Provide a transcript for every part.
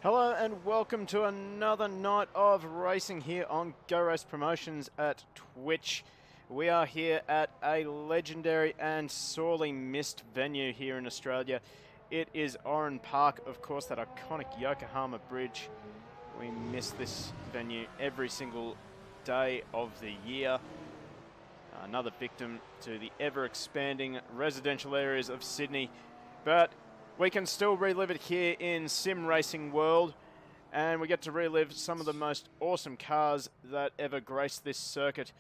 Hello and welcome to another night of racing here on Go Race Promotions at Twitch. We are here at a legendary and sorely missed venue here in Australia. It is Oran Park, of course, that iconic Yokohama bridge. We miss this venue every single day of the year. Another victim to the ever-expanding residential areas of Sydney. But we can still relive it here in Sim Racing World, and we get to relive some of the most awesome cars that ever graced this circuit.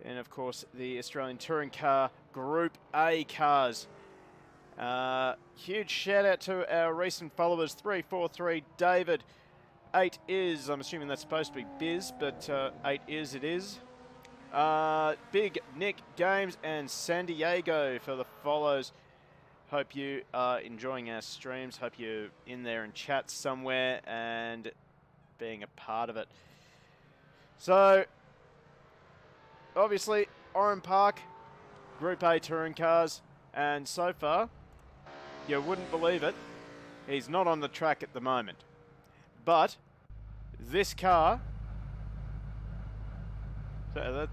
And of course, the Australian Touring Car Group A cars. Huge shout out to our recent followers, 343 David. 8 is, I'm assuming that's supposed to be Biz, but 8 is, it is. Big Nick Games and San Diego for the follows. Hope you are enjoying our streams. Hope you're in there in chat somewhere and being a part of it. So, obviously, Oran Park, Group A touring cars, and so far, you wouldn't believe it, he's not on the track at the moment. But this car, I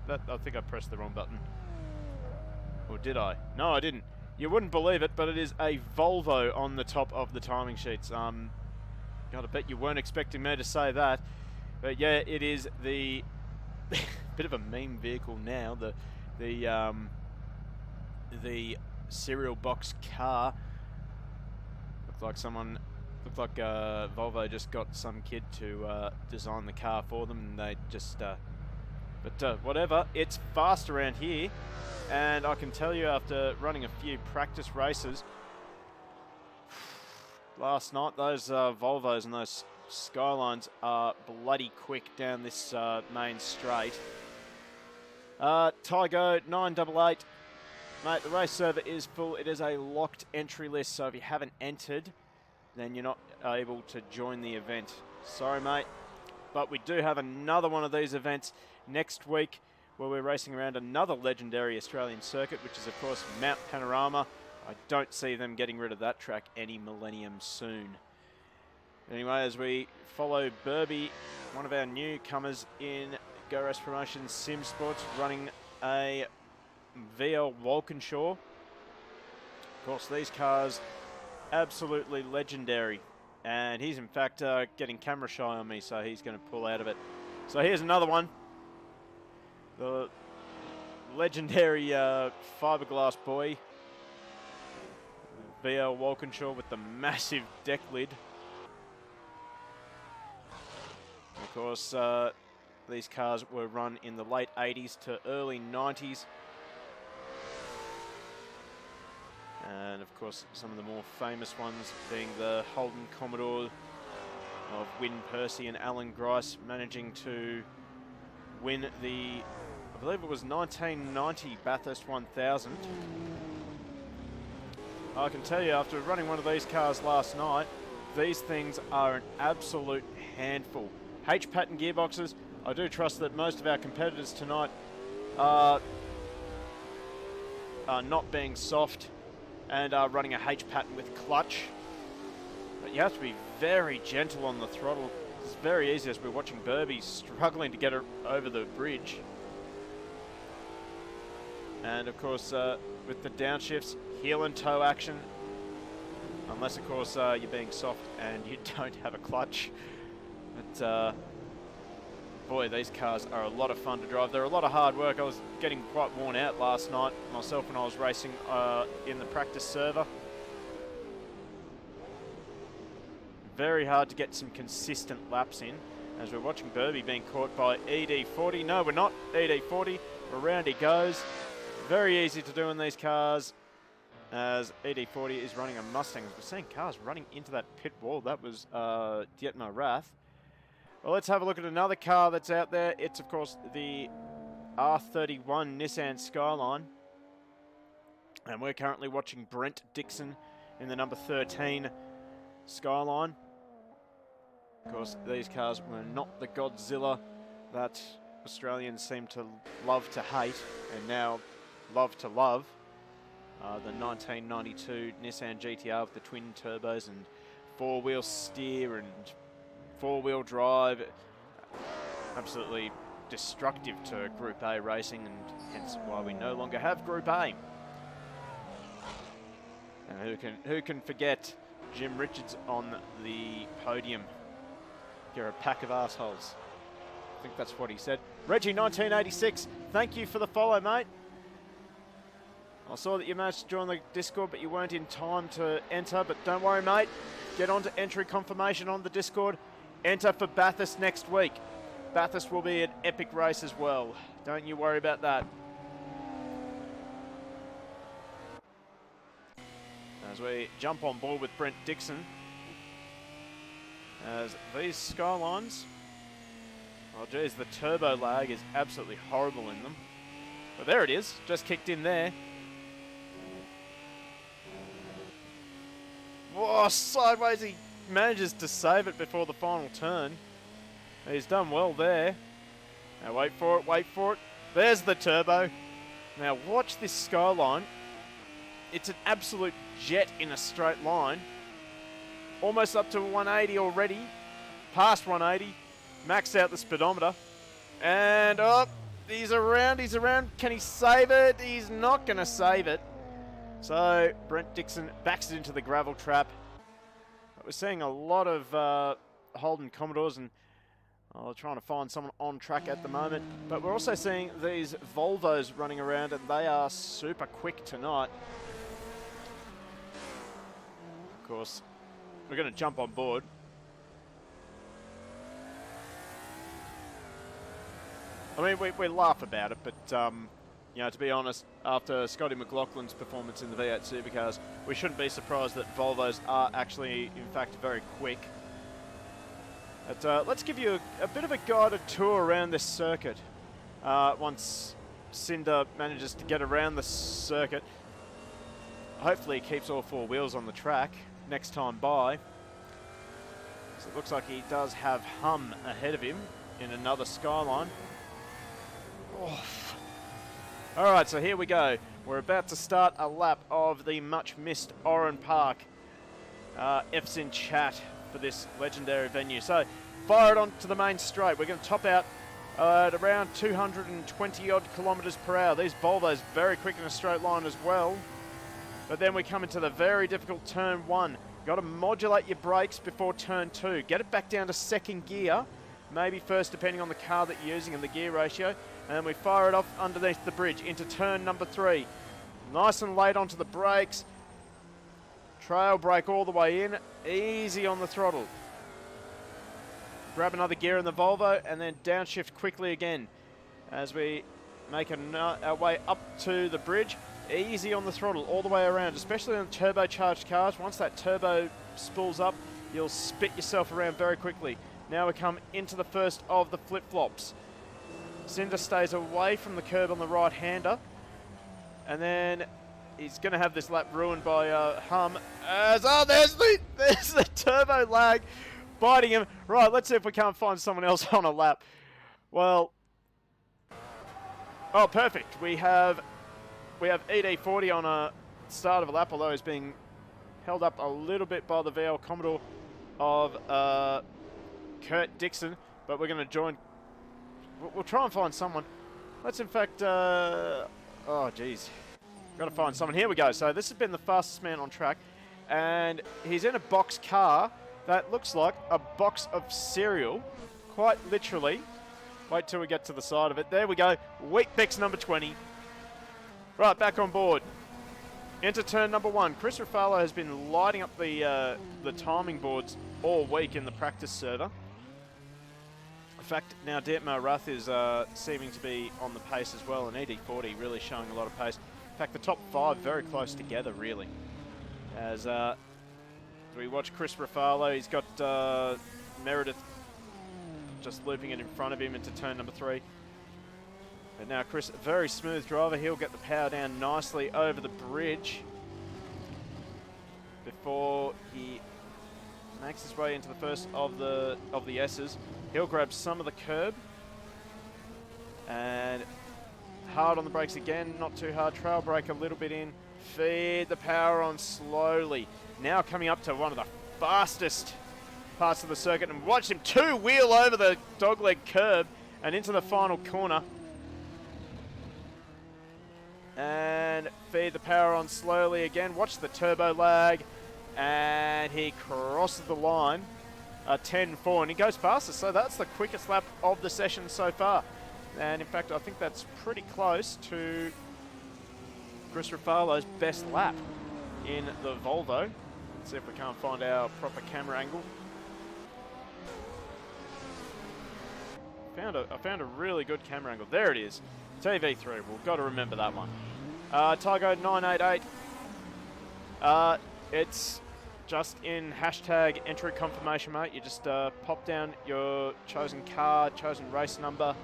think I pressed the wrong button. Or did I? No, I didn't. You wouldn't believe it, but it is a Volvo on the top of the timing sheets. Gotta bet you weren't expecting me to say that. But yeah, it is the bit of a meme vehicle now. The cereal box car. Looked like Volvo just got some kid to design the car for them, and they just. But whatever, it's fast around here. And I can tell you, after running a few practice races last night, those Volvos and those Skylines are bloody quick down this main straight. Tygo 988. Mate, the race server is full. It is a locked entry list, so if you haven't entered, then you're not able to join the event. Sorry, mate. But we do have another one of these events next week, where we're racing around another legendary Australian circuit, which is, of course, Mount Panorama. I don't see them getting rid of that track any millennium soon. Anyway, as we follow Burby, one of our newcomers in Go Race Promotions SimSports, running a VL Walkinshaw. Of course, these cars, absolutely legendary. And he's, in fact, getting camera shy on me, so he's going to pull out of it. So here's another one. The legendary fiberglass boy, VL Walkinshaw, with the massive deck lid. Of course, these cars were run in the late 80s to early 90s. And of course, some of the more famous ones being the Holden Commodore of Wyn Percy and Alan Grice, managing to win the, I believe it was 1990 Bathurst 1000. I can tell you, after running one of these cars last night, these things are an absolute handful. H-pattern gearboxes. I do trust that most of our competitors tonight are not being soft and are running a H-pattern with clutch. But you have to be very gentle on the throttle. It's very easy as we're watching Burby struggling to get her over the bridge. And of course, with the downshifts, heel and toe action. Unless, of course, you're being soft and you don't have a clutch. But, boy, these cars are a lot of fun to drive. They're a lot of hard work. I was getting quite worn out last night myself when I was racing in the practice server. Very hard to get some consistent laps in, as we're watching Burby being caught by ED40. No, we're not. ED40. Around he goes. Very easy to do in these cars, as ED40 is running a Mustang. We're seeing cars running into that pit wall. That was Dietmar Rath. Well, let's have a look at another car that's out there. It's, of course, the R31 Nissan Skyline. And we're currently watching Brent Dixon in the number 13 Skyline. Of course, these cars were not the Godzilla that Australians seem to love to hate and now love to love. The 1992 Nissan GTR with the twin turbos and four-wheel steer and four-wheel drive. Absolutely destructive to Group A racing, and hence why we no longer have Group A. And who can forget Jim Richards on the podium? You're a pack of assholes. I think that's what he said. Reggie, 1986, thank you for the follow, mate. I saw that you managed to join the Discord, but you weren't in time to enter. But don't worry, mate. Get on to entry confirmation on the Discord. Enter for Bathurst next week. Bathurst will be an epic race as well. Don't you worry about that. As we jump on board with Brent Dixon. As these Skylines, oh geez, the turbo lag is absolutely horrible in them. But there it is, just kicked in there. Whoa, sideways, he manages to save it before the final turn. He's done well there. Now wait for it, wait for it. There's the turbo. Now watch this Skyline. It's an absolute jet in a straight line. Almost up to 180 already. Past 180. Maxed out the speedometer. And oh, he's around, he's around. Can he save it? He's not going to save it. So Brent Dixon backs it into the gravel trap. We're seeing a lot of Holden Commodores, and trying to find someone on track at the moment. But we're also seeing these Volvos running around, and they are super quick tonight. Of course, we're going to jump on board. I mean, we laugh about it, but you know, to be honest, after Scotty McLaughlin's performance in the V8 Supercars, we shouldn't be surprised that Volvos are actually, in fact, very quick. But let's give you a bit of a guided tour around this circuit. Once Cinder manages to get around the circuit, hopefully he keeps all four wheels on the track next time by. So it looks like he does have Hum ahead of him in another Skyline. Oh. Alright, so here we go. We're about to start a lap of the much-missed Oran Park. F's in chat for this legendary venue. So, fire it on to the main straight. We're going to top out at around 220 odd kilometres per hour. These Volvos very quick in a straight line as well. But then we come into the very difficult turn 1. Got to modulate your brakes before turn 2. Get it back down to second gear. Maybe first, depending on the car that you're using and the gear ratio. And we fire it off underneath the bridge into turn number 3. Nice and late onto the brakes. Trail brake all the way in. Easy on the throttle. Grab another gear in the Volvo and then downshift quickly again as we make our way up to the bridge. Easy on the throttle all the way around, especially on turbocharged cars. Once that turbo spools up, you'll spit yourself around very quickly. Now we come into the first of the flip-flops. Cinder stays away from the curb on the right-hander. And then he's going to have this lap ruined by Hum. There's the turbo lag biting him. Right, let's see if we can't find someone else on a lap. Well, oh, perfect. We have ED40 on a start of a lap, although he's being held up a little bit by the VL Commodore of Kurt Dixon. But we're going to join. We'll try and find someone. Let's in fact, oh geez, got to find someone. Here we go. So this has been the fastest man on track, and he's in a box car that looks like a box of cereal, quite literally. Wait till we get to the side of it. There we go. Weet-Bix number 20. Right, back on board. Enter turn number 1. Chris Ruffalo has been lighting up the timing boards all week in the practice server. In fact, now Dietmar Rath is seeming to be on the pace as well, and ED40 really showing a lot of pace. In fact, the top 5 very close together, really. As we watch Chris Ruffalo, he's got Meredith just looping it in front of him into turn number 3. And now Chris, a very smooth driver, he'll get the power down nicely over the bridge before he makes his way into the first of the S's. He'll grab some of the curb and hard on the brakes again, not too hard. Trail brake a little bit in, feed the power on slowly. Now coming up to one of the fastest parts of the circuit, and watch him two-wheel over the dogleg curb and into the final corner. And feed the power on slowly again. Watch the turbo lag. And he crosses the line. 10.4, and he goes faster. So that's the quickest lap of the session so far. And in fact, I think that's pretty close to Chris Ruffalo's best lap in the Volvo. Let's see if we can't find our proper camera angle. I found a really good camera angle. There it is. TV3. We've got to remember that one. Tygo 988. It's just in hashtag entry confirmation, mate. You just pop down your chosen car, chosen race number,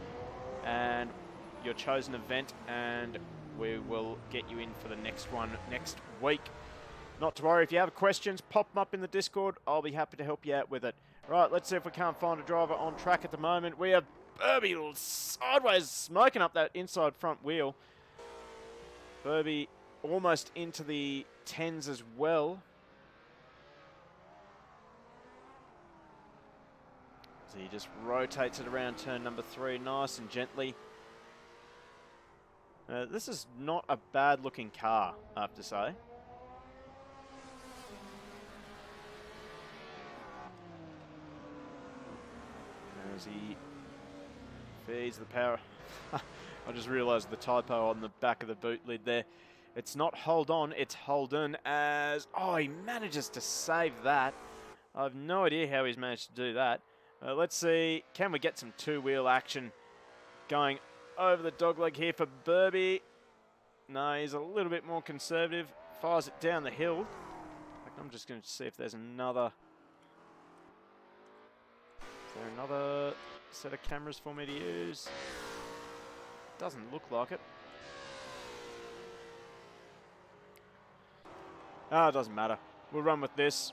and your chosen event, and we will get you in for the next one next week. Not to worry, if you have questions, pop them up in the Discord. I'll be happy to help you out with it. Right, let's see if we can't find a driver on track at the moment. We have Burby sideways smoking up that inside front wheel. Burby almost into the 10s as well. So he just rotates it around turn number 3 nice and gently. This is not a bad looking car, I have to say. As he feeds the power. I just realised the typo on the back of the boot lid there. It's not hold on, it's hold on, as... Oh, he manages to save that. I have no idea how he's managed to do that. Let's see, can we get some two-wheel action going over the dogleg here for Burby? No, he's a little bit more conservative. Fires it down the hill. I'm just going to see if there's another... Is there another set of cameras for me to use? Doesn't look like it. Ah, it doesn't matter. We'll run with this.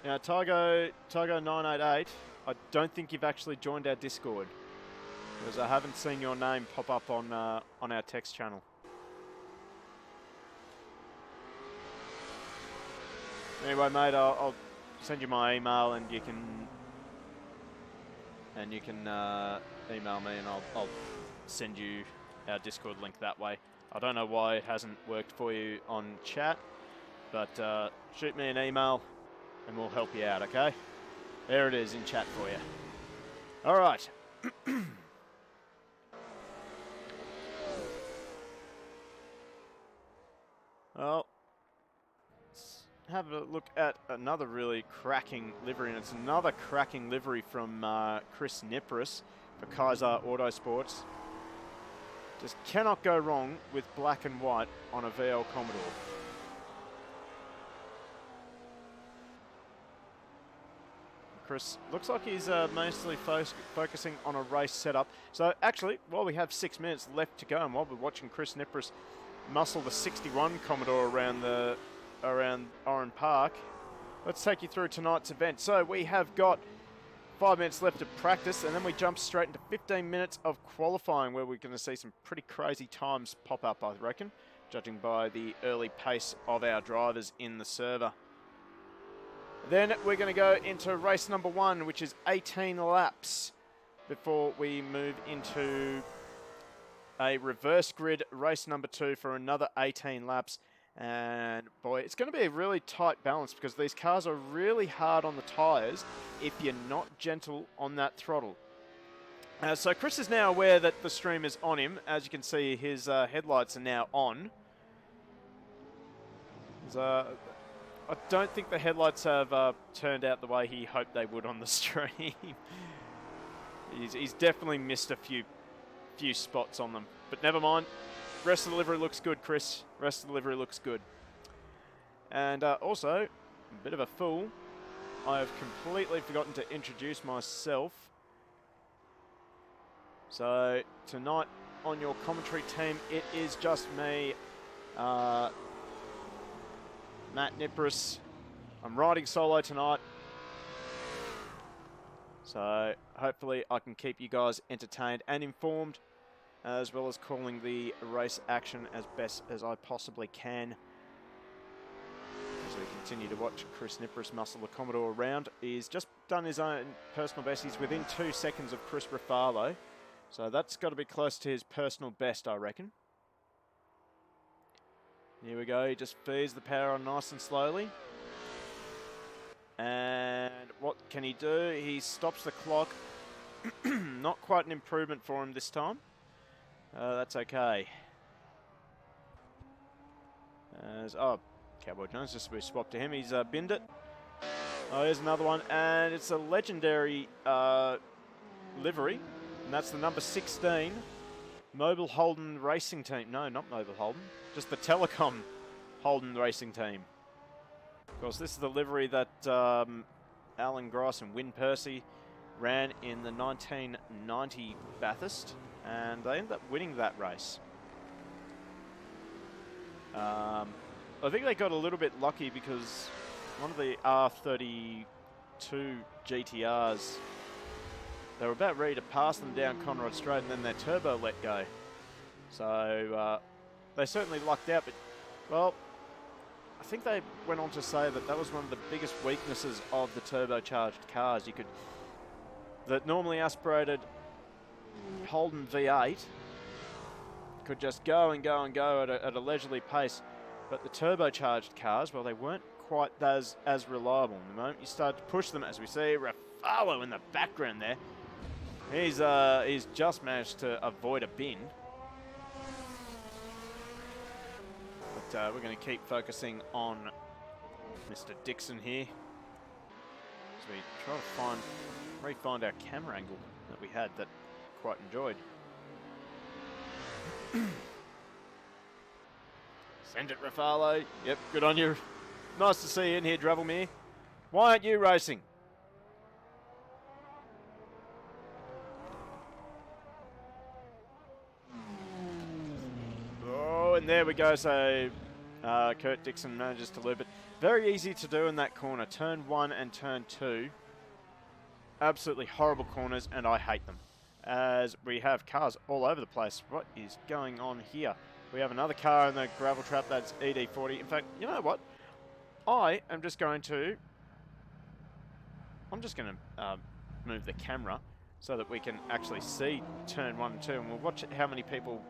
Now, Tygo 988, I don't think you've actually joined our Discord, because I haven't seen your name pop up on our text channel. Anyway, mate, I'll send you my email, and you can email me, and I'll send you our Discord link that way. I don't know why it hasn't worked for you on chat, but shoot me an email, and we'll help you out, okay? There it is in chat for you. All right. Well, let's have a look at another really cracking livery, and it's another cracking livery from Chris Nipris for Kaiser Autosports. Just cannot go wrong with black and white on a VL Commodore. Chris looks like he's mostly focusing on a race setup. So actually, while we have 6 minutes left to go, and while we're watching Chris Nipris muscle the 61 Commodore around Oran Park, let's take you through tonight's event. So we have got 5 minutes left of practice, and then we jump straight into 15 minutes of qualifying, where we're going to see some pretty crazy times pop up, I reckon, judging by the early pace of our drivers in the server. Then we're going to go into race number 1, which is 18 laps, before we move into a reverse grid race number 2 for another 18 laps. And boy, it's going to be a really tight balance, because these cars are really hard on the tyres if you're not gentle on that throttle. So Chris is now aware that the stream is on him. As you can see, his headlights are now on. I don't think the headlights have turned out the way he hoped they would on the stream. He's definitely missed a few spots on them, but never mind. Rest of the livery looks good, Chris. Rest of the livery looks good. And also, a bit of a fool, I have completely forgotten to introduce myself. So tonight on your commentary team, it is just me, Matt Nipris. I'm riding solo tonight. So hopefully I can keep you guys entertained and informed, as well as calling the race action as best as I possibly can. As we continue to watch Chris Nippers muscle the Commodore around. He's just done his own personal best. He's within 2 seconds of Chris Ruffalo. So that's got to be close to his personal best, I reckon. Here we go. He just feeds the power on nice and slowly. And what can he do? He stops the clock. Not quite an improvement for him this time. That's okay. Cowboy Jones, just we swap to him. He's binned it. Oh, here's another one. And it's a legendary livery. And that's the number 16. Mobile Holden Racing Team. No, not Mobile Holden. Just the Telecom Holden Racing Team. Of course, this is the livery that Alan Gross and Win Percy ran in the 1990 Bathurst. And they ended up winning that race. I think they got a little bit lucky because one of the R32 GTRs, they were about ready to pass them down Conrod Straight, and then their turbo let go. So they certainly lucked out, but, well, I think they went on to say that that was one of the biggest weaknesses of the turbocharged cars. That normally aspirated Holden V8 could just go and go and go at a leisurely pace. But the turbocharged cars, well, they weren't quite as reliable. The moment you start to push them, as we see Ruffalo in the background there, he's just managed to avoid a bin. But we're going to keep focusing on Mr. Dixon here as we try to re-find our camera angle that we had that quite enjoyed. Send it, Ruffalo. Yep, good on you. Nice to see you in here, Dravelmere. Why aren't you racing? Oh, and there we go. So Kurt Dixon manages to loop it. Very easy to do in that corner. Turn 1 and turn 2. Absolutely horrible corners, and I hate them. As we have cars all over the place. What is going on here? We have another car in the gravel trap. That's ED40. In fact, you know what? I'm just going to move the camera so that we can actually see turn 1 and 2, and we'll watch how many people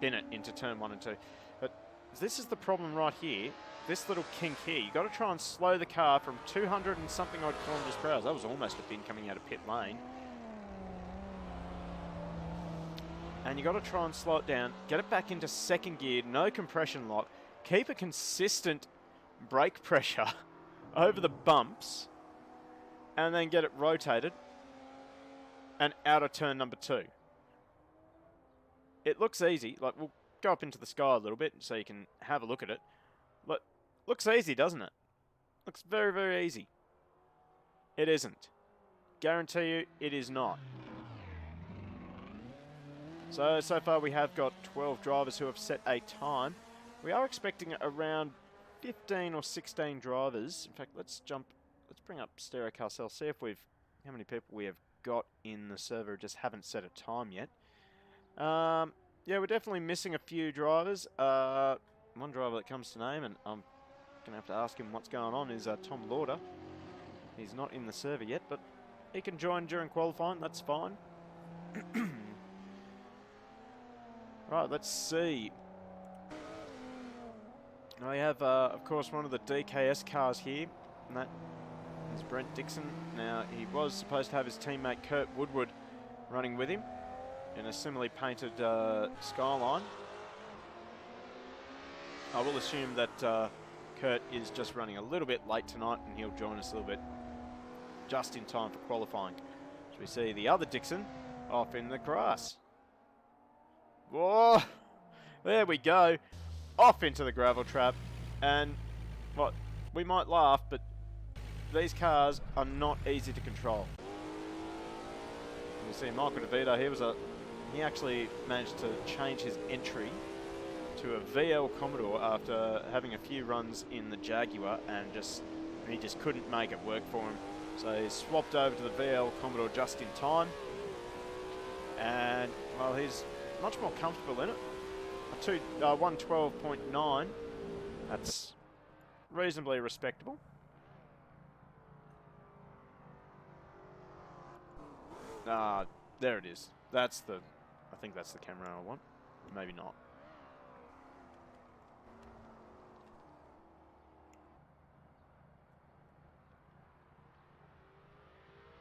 bin it into turn 1 and 2. But this is the problem right here. This little kink here. You've got to try and slow the car from 200 and something odd kilometers per hour. That was almost a bin coming out of pit lane. And you've got to try and slow it down, get it back into second gear, no compression lock, keep a consistent brake pressure over the bumps, and then get it rotated and out of turn number 2. It looks easy. Like, we'll go up into the sky a little bit so you can have a look at it. But looks easy, doesn't it? Looks very, very easy. It isn't. Guarantee you, it is not. So far we have got 12 drivers who have set a time. We are expecting around 15 or 16 drivers. In fact, let's bring up Stereo Carousel, see if how many people we have got in the server who just haven't set a time yet. Yeah, we're definitely missing a few drivers. One driver that comes to name, and I'm going to have to ask him what's going on, is Tom Lauder. He's not in the server yet, but he can join during qualifying, that's fine. Right, let's see. We have, of course, one of the DKS cars here, and that is Brent Dixon. Now, he was supposed to have his teammate Kurt Woodward running with him in a similarly painted Skyline. I will assume that Kurt is just running a little bit late tonight, and he'll join us a little bit just in time for qualifying. So we see the other Dixon off in the grass. Whoa! There we go. Off into the gravel trap. And, what, we might laugh, but these cars are not easy to control. You see Michael DeVito, he actually managed to change his entry to a VL Commodore after having a few runs in the Jaguar, and he just couldn't make it work for him. So he's swapped over to the VL Commodore just in time. And, well, he's much more comfortable in it. 112.9. That's reasonably respectable. There it is. I think that's the camera I want. Maybe not.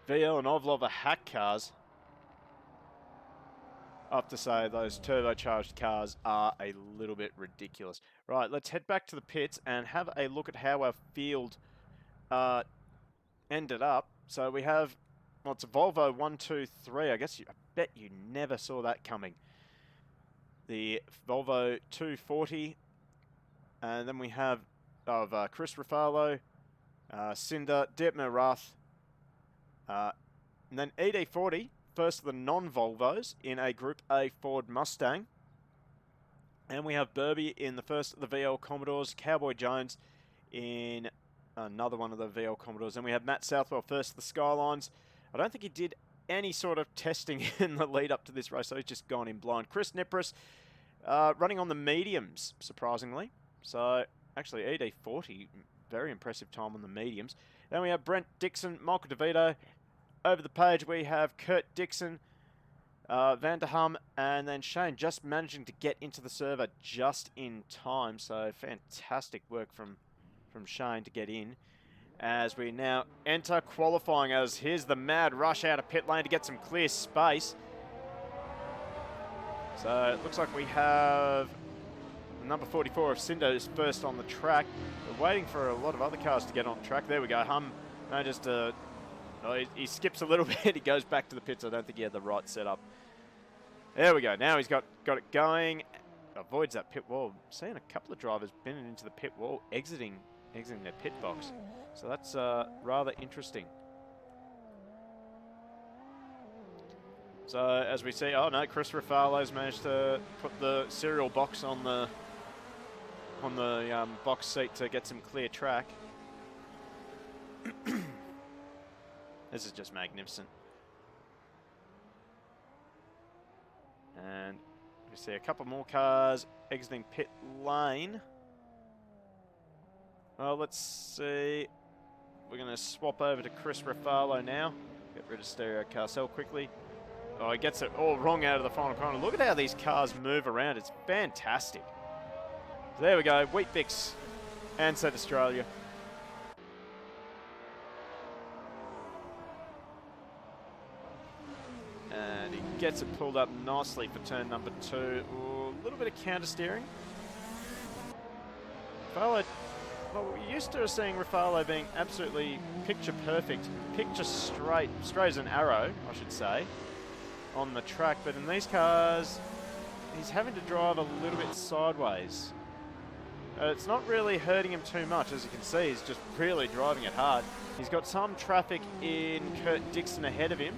VL and Ovlov are hack cars. I have to say, those turbocharged cars are a little bit ridiculous. Right, let's head back to the pits and have a look at how our field ended up. So we have, well, it's a Volvo 123. I bet you never saw that coming. The Volvo 240. And then we have of Chris Rafalo, Cinder, Dietmar Rath, and then ED40, first of the non-Volvos in a Group A Ford Mustang. And we have Burby in the first of the VL Commodores, Cowboy Jones in another one of the VL Commodores. And we have Matt Southwell first of the Skylines. I don't think he did any sort of testing in the lead up to this race, so he's just gone in blind. Chris Nipris running on the mediums, surprisingly. So actually ED40, very impressive time on the mediums. Then we have Brent Dixon, Michael DeVito. Over the page, we have Kurt Dixon, Van der Hum, and then Shane just managing to get into the server just in time. So fantastic work from Shane to get in. As we now enter qualifying, as here's the mad rush out of pit lane to get some clear space. So it looks like we have number 44 of Cinder is first on the track. We're waiting for a lot of other cars to get on track. There we go. Hum, no, just he skips a little bit. He goes back to the pits. I don't think he had the right setup. There we go. Now he's got it going. Avoids that pit wall. Seeing a couple of drivers bending into the pit wall, exiting their pit box. So that's rather interesting. So as we see, oh no, Chris Rafalo's managed to put the serial box on the box seat to get some clear track. This is just magnificent. And we see a couple more cars exiting pit lane. Well, let's see. We're going to swap over to Chris Rafalo now. Get rid of Stereo Carcel quickly. Oh, he gets it all wrong out of the final corner. Look at how these cars move around. It's fantastic. So there we go. Weet-Bix and Set Australia. And he gets it pulled up nicely for turn number 2. Ooh, a little bit of counter steering. Rafalo, well, we're used to seeing Rafalo being absolutely picture perfect, picture straight as an arrow, I should say, on the track. But in these cars, he's having to drive a little bit sideways. It's not really hurting him too much. As you can see, he's just really driving it hard. He's got some traffic in Kurt Dixon ahead of him.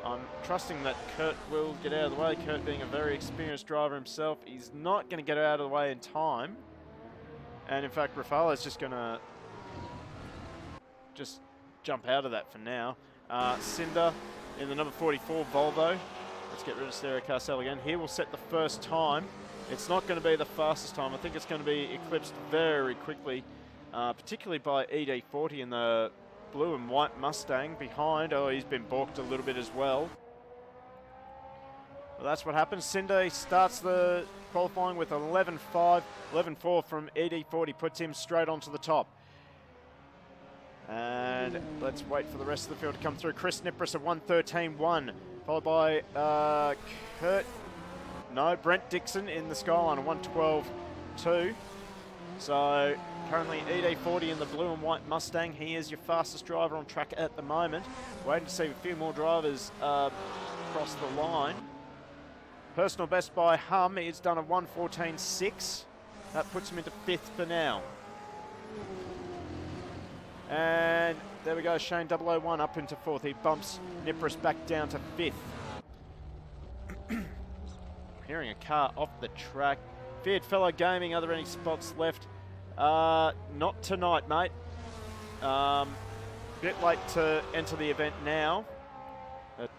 I'm trusting that Kurt will get out of the way. Kurt being a very experienced driver himself, he's not going to get out of the way in time. And in fact, Rafalo is just going to jump out of that for now. Cinder in the number 44 Volvo. Let's get rid of Stereo Carcel again. He will set the first time. It's not going to be the fastest time. I think it's going to be eclipsed very quickly, particularly by ED40 in the blue and white Mustang behind. Oh, he's been balked a little bit as well. Well, that's what happens. Cinder starts the qualifying with 11.5. 11.4 from ED40 puts him straight onto the top. And let's wait for the rest of the field to come through. Chris Nipris at 1:13.1, followed by Brent Dixon in the Skyline at 1:12.2. So currently ED40 in the blue and white Mustang. He is your fastest driver on track at the moment. Waiting to see a few more drivers cross the line. Personal best by Hum is done at 1:14.6. That puts him into 5th for now. And there we go, Shane 001 up into 4th. He bumps Nipris back down to 5th. Hearing a car off the track. Fiat Fellow Gaming, are there any spots left? Not tonight, mate. bit late to enter the event now, but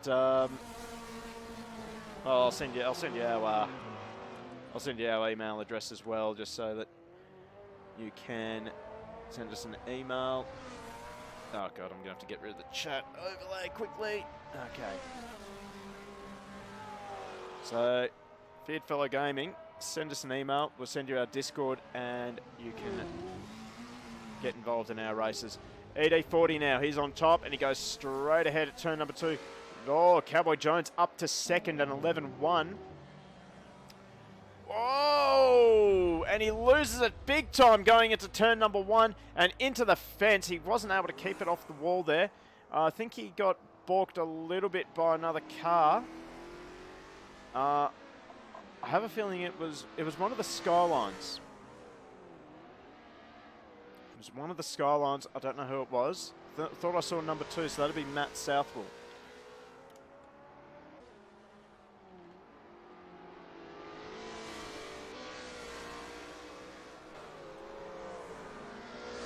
well, I'll send you our email address as well, just so that you can send us an email. Oh god, I'm gonna have to get rid of the chat overlay quickly. Okay. So, Feared Gaming, send us an email. We'll send you our Discord, and you can get involved in our races. ED40 now, he's on top, and he goes straight ahead at turn number 2. Oh, Cowboy Jones up to second and 11-1. Whoa! And he loses it big time going into turn number 1 and into the fence. He wasn't able to keep it off the wall there. I think he got balked a little bit by another car. I have a feeling it was one of the Skylines. It was one of the Skylines. I don't know who it was. Thought I saw number 2, so that'd be Matt Southwell.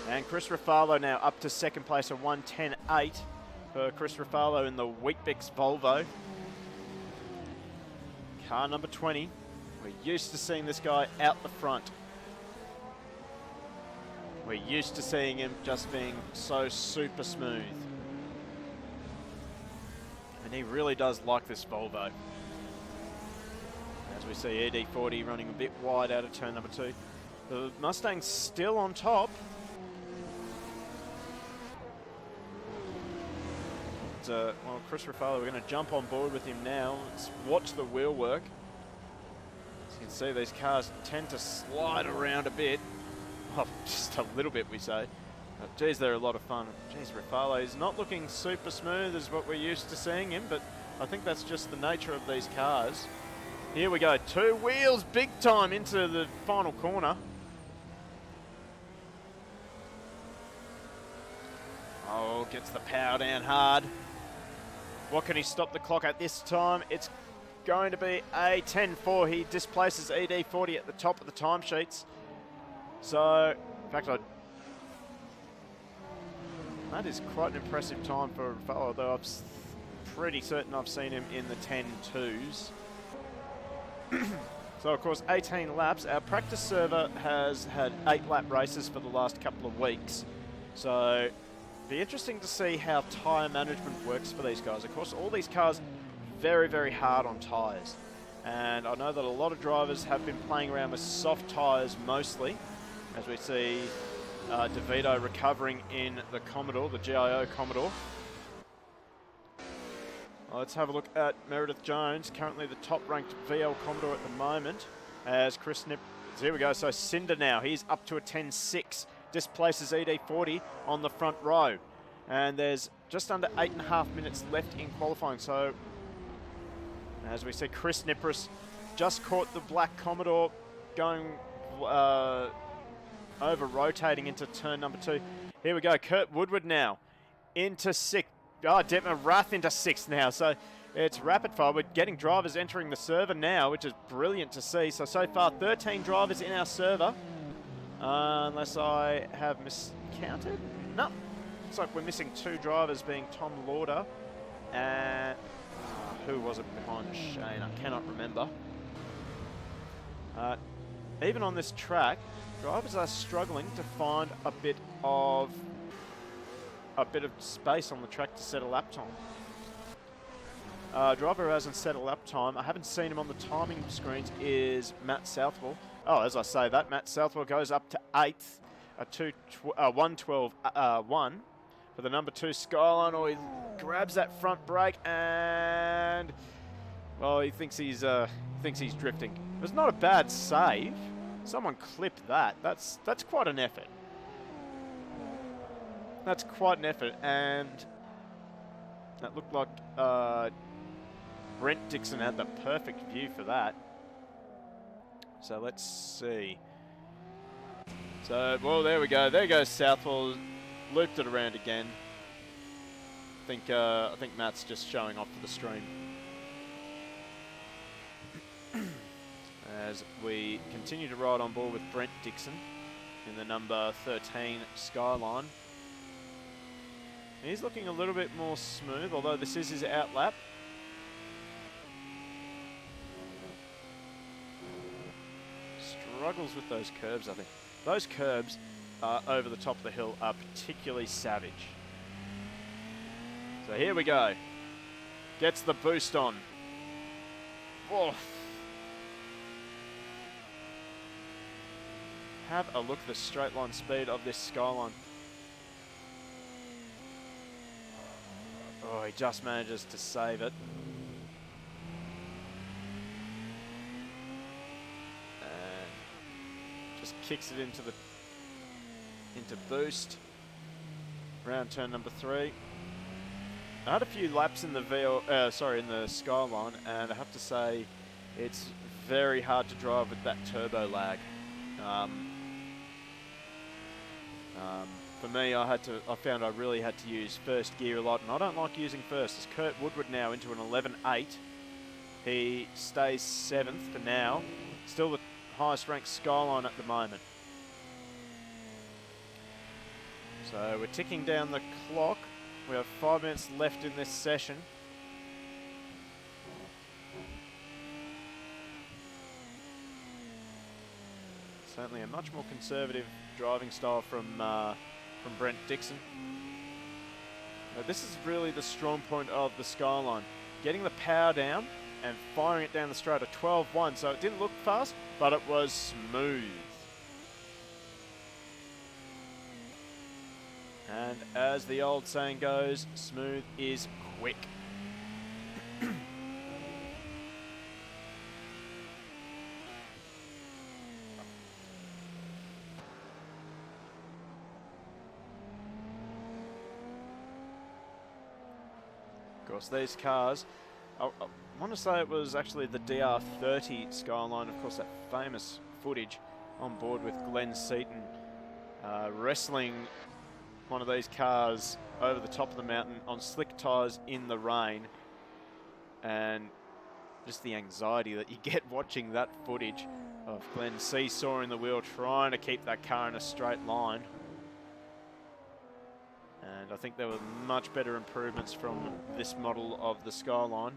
And Chris Ruffalo now up to second place, a 1:10.8 for Chris Ruffalo in the Weet-Bix Volvo. Car number 20. We're used to seeing this guy out the front. We're used to seeing him just being so super smooth. And he really does like this Volvo. As we see ED40 running a bit wide out of turn number 2. The Mustang's still on top. Well, Chris Ruffalo, we're going to jump on board with him now. Let's watch the wheel work. As you can see, these cars tend to slide around a bit. Oh, just a little bit, we say. Geez, they're a lot of fun. Geez, Ruffalo is not looking super smooth as what we're used to seeing him, but I think that's just the nature of these cars. Here we go, 2 wheels, big time into the final corner. Oh, gets the power down hard. What can he stop the clock at this time? It's going to be a 10.4. He displaces ED40 at the top of the timesheets. So, in fact, that is quite an impressive time for a fellow, although I'm pretty certain I've seen him in the 10.2s. So, of course, 18 laps. Our practice server has had 8 lap races for the last couple of weeks. So, be interesting to see how tyre management works for these guys. Of course, all these cars very, very hard on tyres. And I know that a lot of drivers have been playing around with soft tyres mostly, as we see DeVito recovering in the Commodore, the GIO Commodore. Let's have a look at Meredith Jones, currently the top-ranked VL Commodore at the moment, as Chris Nip. Here we go, so Cinder now, he's up to a 10.6. Displaces ED40 on the front row. And there's just under 8.5 minutes left in qualifying. So, as we see, Chris Nipris just caught the black Commodore going over-rotating into turn number 2. Here we go, Kurt Woodward now into 6th. Oh, Detmer Rath into 6th now. So, it's rapid fire. We're getting drivers entering the server now, which is brilliant to see. So far, 13 drivers in our server. Unless I have miscounted. No. Looks like we're missing 2 drivers, being Tom Lauder and who was it behind Shane? I cannot remember. Even on this track, drivers are struggling to find a bit of space on the track to set a lap time. Driver who hasn't set a lap time, I haven't seen him on the timing screens, is Matt Southwell. Oh, as I say that, Matt Southwell goes up to 8th, a 1:12.1 for the number 2 Skyline. Oh, he grabs that front brake and, well, he thinks he's drifting. It was not a bad save. Someone clipped that. That's quite an effort. That's quite an effort, and that looked like Brent Dixon had the perfect view for that. So let's see. So, well, there we go. There goes Southwell. Looped it around again. I think Matt's just showing off for the stream. As we continue to ride on board with Brent Dixon in the number 13 Skyline. He's looking a little bit more smooth, although this is his out lap. Struggles with those curbs, I think. Those curbs over the top of the hill are particularly savage. So here we go. Gets the boost on. Oh. Have a look at the straight line speed of this Skyline. Oh, he just manages to save it. And just kicks it into boost. Round turn number 3. I had a few laps in the in the Skyline, and I have to say it's very hard to drive with that turbo lag. For me, I found I really had to use first gear a lot, and I don't like using first. It's Kurt Woodward now into an 11.8. He stays 7th for now. Still the highest ranked Skyline at the moment. So we're ticking down the clock. We have 5 minutes left in this session. Certainly a much more conservative driving style from Brent Dixon. Now this is really the strong point of the Skyline. Getting the power down and firing it down the straight at 12.1. So it didn't look fast, but it was smooth. And as the old saying goes, smooth is quick. Of course, these cars, I want to say it was actually the DR30 Skyline, of course, that famous footage on board with Glenn Seaton wrestling one of these cars over the top of the mountain on slick tyres in the rain, and just the anxiety that you get watching that footage of Glenn seesawing the wheel, trying to keep that car in a straight line. And I think there were much better improvements from this model of the Skyline.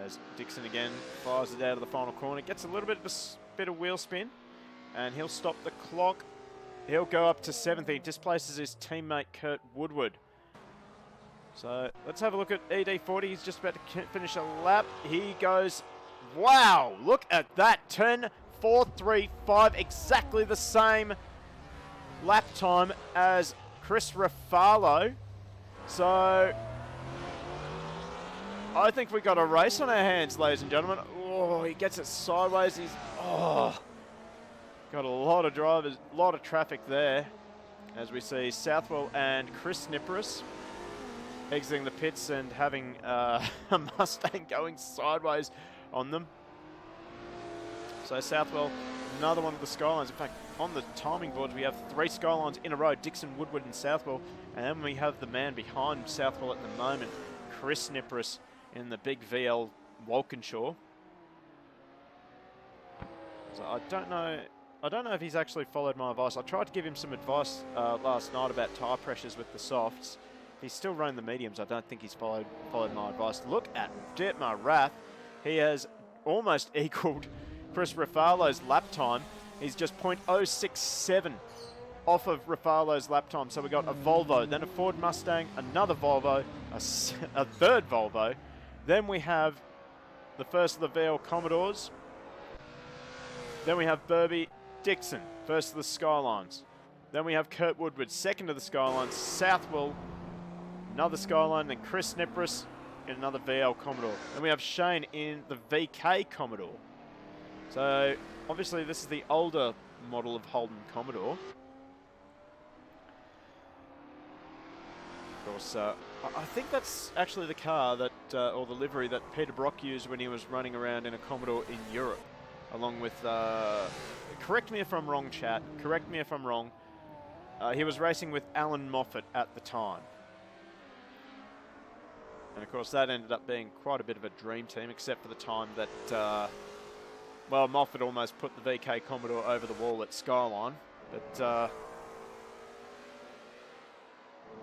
As Dixon again fires it out of the final corner, gets a little bit of wheel spin, and he'll stop the clock. He'll go up to 7th. He displaces his teammate Kurt Woodward. So let's have a look at ED40. He's just about to finish a lap. He goes, wow, look at that, 10.435, exactly the same lap time as Chris Ruffalo. So I think we got a race on our hands, ladies and gentlemen. Oh, he gets it sideways. He's got a lot of drivers, a lot of traffic there. As we see Southwell and Chris Nippris exiting the pits and having a Mustang going sideways on them. So Southwell, another one of the Skylines. In fact, on the timing boards, we have 3 Skylines in a row, Dixon, Woodward and Southwell. And then we have the man behind Southwell at the moment, Chris Nippris, in the big VL Walkinshaw. So I don't know if he's actually followed my advice. I tried to give him some advice last night about tyre pressures with the softs. He's still running the mediums. I don't think he's followed my advice. Look at Dietmar Rath. He has almost equaled Chris Ruffalo's lap time. He's just 0.067 off of Ruffalo's lap time. So we got a Volvo, then a Ford Mustang, another Volvo, a third Volvo. Then we have the first of the VL Commodores. Then we have Burby Dixon, first of the Skylines. Then we have Kurt Woodward, second of the Skylines. Southwell, another Skyline. Then Chris Nippris in another VL Commodore. Then we have Shane in the VK Commodore. So obviously this is the older model of Holden Commodore. Of course, I think that's actually the car that, or the livery that Peter Brock used when he was running around in a Commodore in Europe. Along with, correct me if I'm wrong, chat, correct me if I'm wrong, he was racing with Alan Moffat at the time. And of course that ended up being quite a bit of a dream team, except for the time that Well, Moffat almost put the VK Commodore over the wall at Skyline. But,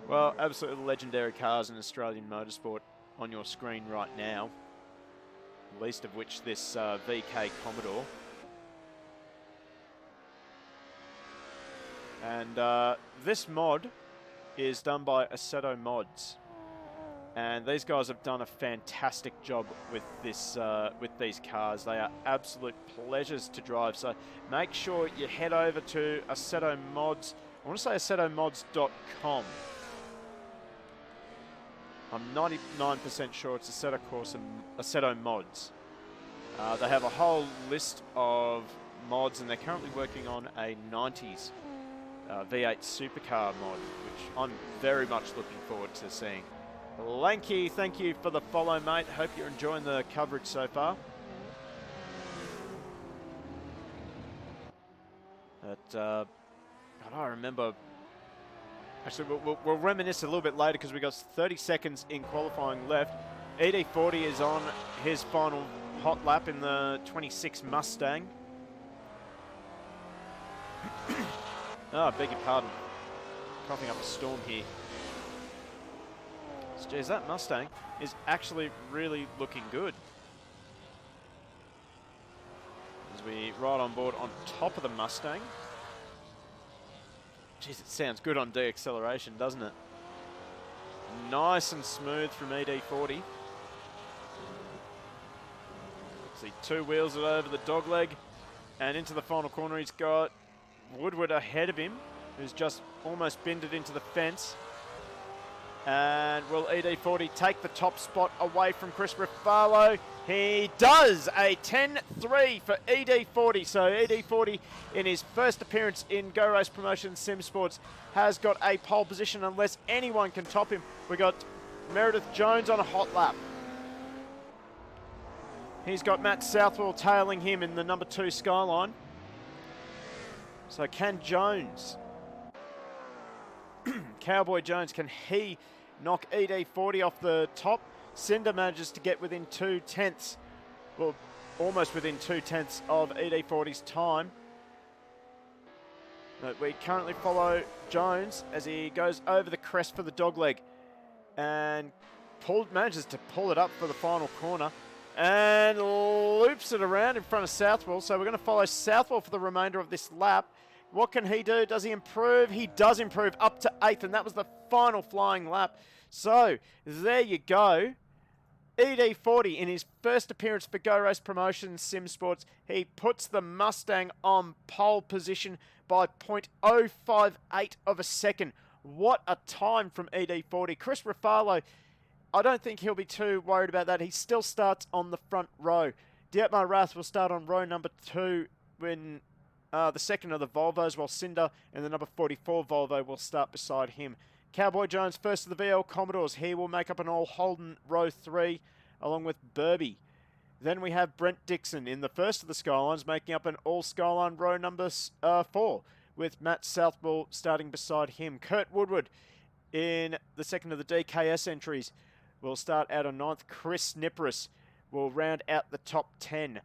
well, absolutely legendary cars in Australian motorsport on your screen right now. Least of which this VK Commodore. And this mod is done by Assetto Mods. And these guys have done a fantastic job with this, with these cars. They are absolute pleasures to drive. So make sure you head over to Assetto Mods. I want to say AssettoMods.com. I'm 99% sure it's Assetto Corsa, Assetto Mods. They have a whole list of mods, and they're currently working on a 90s V8 supercar mod, which I'm very much looking forward to seeing. Lanky, thank you for the follow, mate. Hope you're enjoying the coverage so far. But I remember... Actually, we'll reminisce a little bit later because we've got 30 seconds in qualifying left. ED40 is on his final hot lap in the 26 Mustang. Oh, beg your pardon. Coughing up a storm here. So, geez, that Mustang is actually really looking good. As we ride on board on top of the Mustang. Jeez, it sounds good on deacceleration, doesn't it? Nice and smooth from ED40. See, two wheels it over the dogleg. And into the final corner, he's got Woodward ahead of him, who's just almost binned it into the fence. And will ED40 take the top spot away from Chris Ruffalo? He does! A 10-3 for ED40. So ED40, in his first appearance in Go Race Promotions SimSports, has got a pole position unless anyone can top him. We got Meredith Jones on a hot lap. He's got Matt Southwell tailing him in the number 2 Skyline. So can Jones, Cowboy Jones, can he knock ED40 off the top? Cinder manages to get within 2/10, well, almost within 2/10 of ED40's time. But we currently follow Jones as he goes over the crest for the dogleg and manages to pull it up for the final corner and loops it around in front of Southwell. So we're going to follow Southwell for the remainder of this lap. What can he do? Does he improve? He does improve up to 8th, and that was the final flying lap. So there you go. ED40 in his first appearance for Go Race Promotions SimSports, he puts the Mustang on pole position by 0.058 of a second. What a time from ED40. Chris Ruffalo, I don't think he'll be too worried about that. He still starts on the front row. Dietmar Rath will start on row number 2 when the second of the Volvos, while Cinder and the number 44 Volvo will start beside him. Cowboy Jones first of the VL Commodores. He will make up an all Holden row 3 along with Burby. Then we have Brent Dixon in the first of the Skylines making up an all Skyline row number 4 with Matt Southwell starting beside him. Kurt Woodward in the second of the DKS entries will start out on 9th. Chris Nipris will round out the top 10.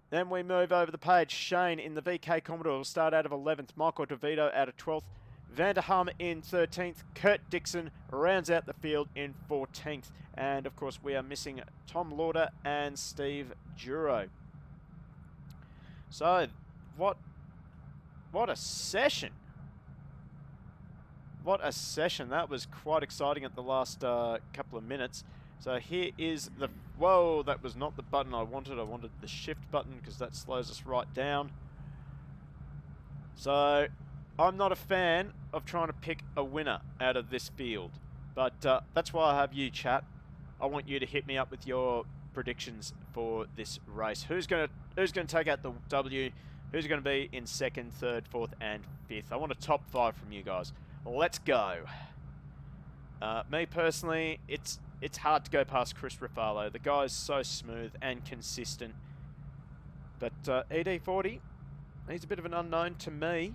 Then we move over the page. Shane in the VK Commodore will start out of 11th. Michael DeVito out of 12th. Vanderham in 13th. Kurt Dixon rounds out the field in 14th. And, of course, we are missing Tom Lauder and Steve Duro. So, what a session. What a session. That was quite exciting at the last couple of minutes. So here is the... Whoa, that was not the button I wanted. I wanted the shift button because that slows us right down. So I'm not a fan of trying to pick a winner out of this field. But that's why I have you, chat. I want you to hit me up with your predictions for this race. Who's going to take out the W? Who's going to be in 2nd, 3rd, 4th, and 5th? I want a top 5 from you guys. Let's go. Me personally, it's hard to go past Chris Ruffalo. The guy's so smooth and consistent. But ED40, he's a bit of an unknown to me.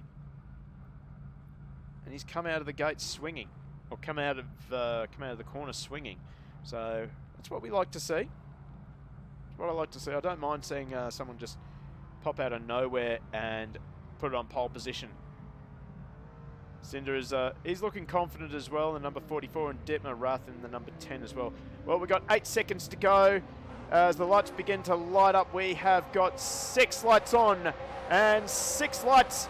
And he's come out of the gate swinging. Or come out of the corner swinging. So that's what we like to see. what I like to see. I don't mind seeing someone just pop out of nowhere and put it on pole position. Cinder is he's looking confident as well, the number 44, and Detmer Rath in the number 10 as well. Well, we've got 8 seconds to go. As the lights begin to light up, we have got 6 lights on and 6 lights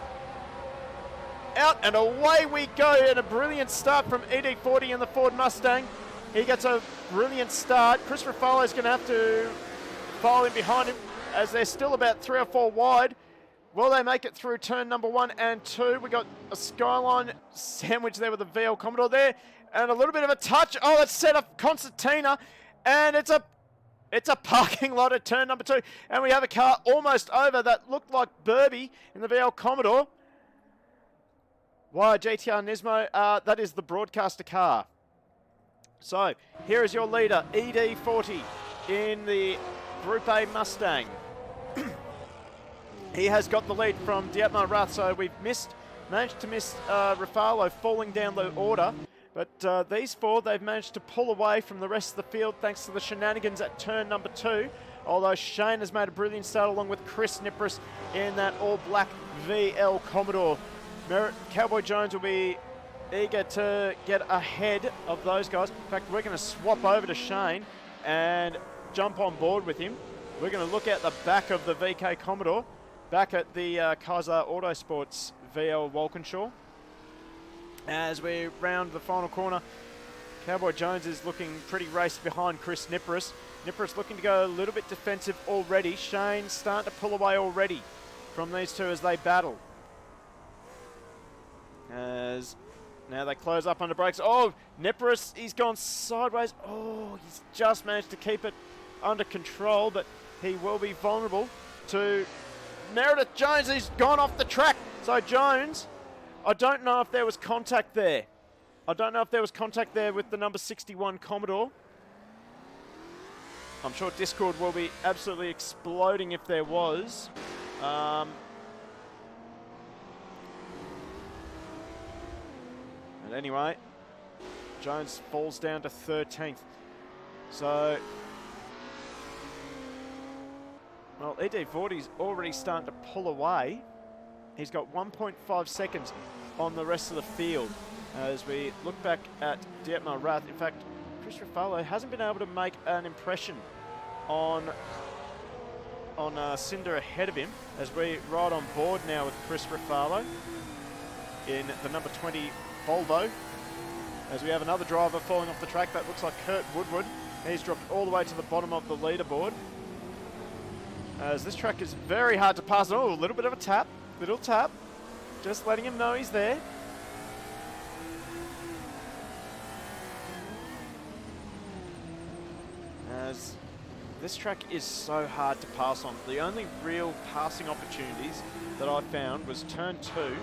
out, and away we go. And a brilliant start from ED40 in the Ford Mustang. He gets a brilliant start. Chris Ruffalo is going to have to follow in behind him as they're still about 3 or 4 wide. Will they make it through turn number 1 and 2? We got a Skyline sandwich there with the VL Commodore there, and a little bit of a touch. Oh, that's set up Concertina, and it's a parking lot at turn number 2, and we have a car almost over that looked like Burby in the VL Commodore. Why, GTR Nismo, that is the broadcaster car. So, here is your leader, ED40 in the Group A Mustang. He has got the lead from Dietmar Rath, so we've managed to miss Ruffalo falling down the order. But these 4, they've managed to pull away from the rest of the field thanks to the shenanigans at turn number 2. Although Shane has made a brilliant start along with Chris Nipris in that all-black VL Commodore. Cowboy Jones will be eager to get ahead of those guys. In fact, we're going to swap over to Shane and jump on board with him. We're going to look at the back of the VK Commodore, back at the Kaiser Autosports VL Walkinshaw. As we round the final corner, Cowboy Jones is looking pretty raced behind Chris Nipris. Nipris looking to go a little bit defensive already. Shane starting to pull away already from these two as they battle. As now they close up under brakes. Oh, Nipris, he's gone sideways. Oh, he's just managed to keep it under control, but he will be vulnerable to Meredith Jones. He's gone off the track. So Jones, I don't know if there was contact there. I don't know if there was contact there with the number 61 Commodore. I'm sure Discord will be absolutely exploding if there was. And anyway, Jones falls down to 13th. So, well, ED40's already starting to pull away. He's got 1.5 seconds on the rest of the field. As we look back at Dietmar Rath, in fact, Chris Ruffalo hasn't been able to make an impression on Cinder ahead of him. As we ride on board now with Chris Ruffalo in the number 20 Volvo. As we have another driver falling off the track, that looks like Kurt Woodward. He's dropped all the way to the bottom of the leaderboard. As this track is very hard to pass. Oh, a little bit of a tap. Little tap. Just letting him know he's there. As this track is so hard to pass on. The only real passing opportunities that I found was turn 2,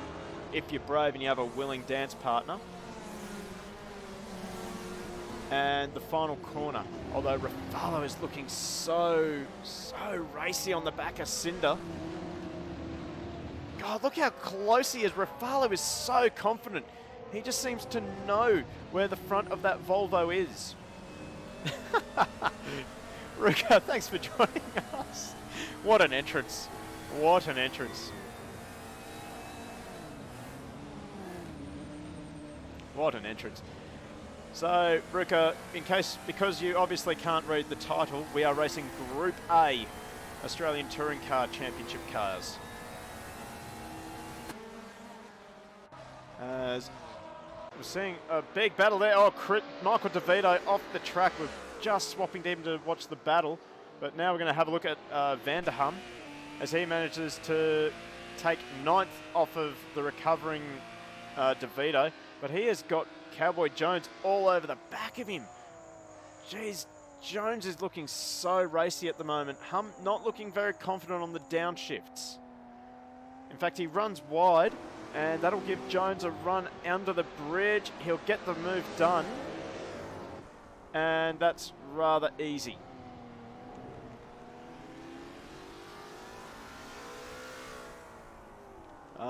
if you're brave and you have a willing dance partner, and the final corner. Although Ruffalo is looking so racy on the back of Cinder. God, look how close he is. Ruffalo is so confident. He just seems to know where the front of that Volvo is. Ruka, thanks for joining us. What an entrance. What an entrance. What an entrance. So, Ruka, because you obviously can't read the title, we are racing Group A, Australian Touring Car Championship cars. As we're seeing a big battle there. Oh, Michael DeVito off the track. We're just swapping him to watch the battle. But now we're going to have a look at Vanderham as he manages to take 9th off of the recovering DeVito. But he has got Cowboy Jones all over the back of him. Jeez, Jones is looking so racy at the moment. Not looking very confident on the downshifts. In fact, he runs wide, and that'll give Jones a run under the bridge. He'll get the move done, and that's rather easy.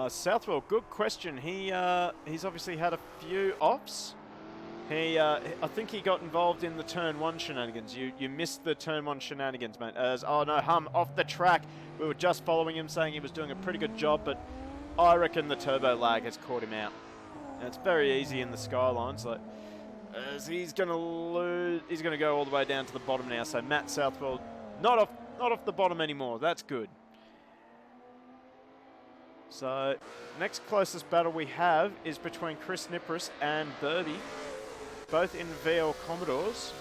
Southwell, good question. He's obviously had a few offs. I think he got involved in the turn 1 shenanigans. You missed the turn 1 shenanigans, mate. As, oh no, Hum off the track. We were just following him, saying he was doing a pretty good job, but I reckon the turbo lag has caught him out. And it's very easy in the Skylines. Like, as he's going to lose, he's going to go all the way down to the bottom now. So Matt Southwell, not off the bottom anymore. That's good. So next closest battle we have is between Chris Nipris and Burby, both in VL Commodores.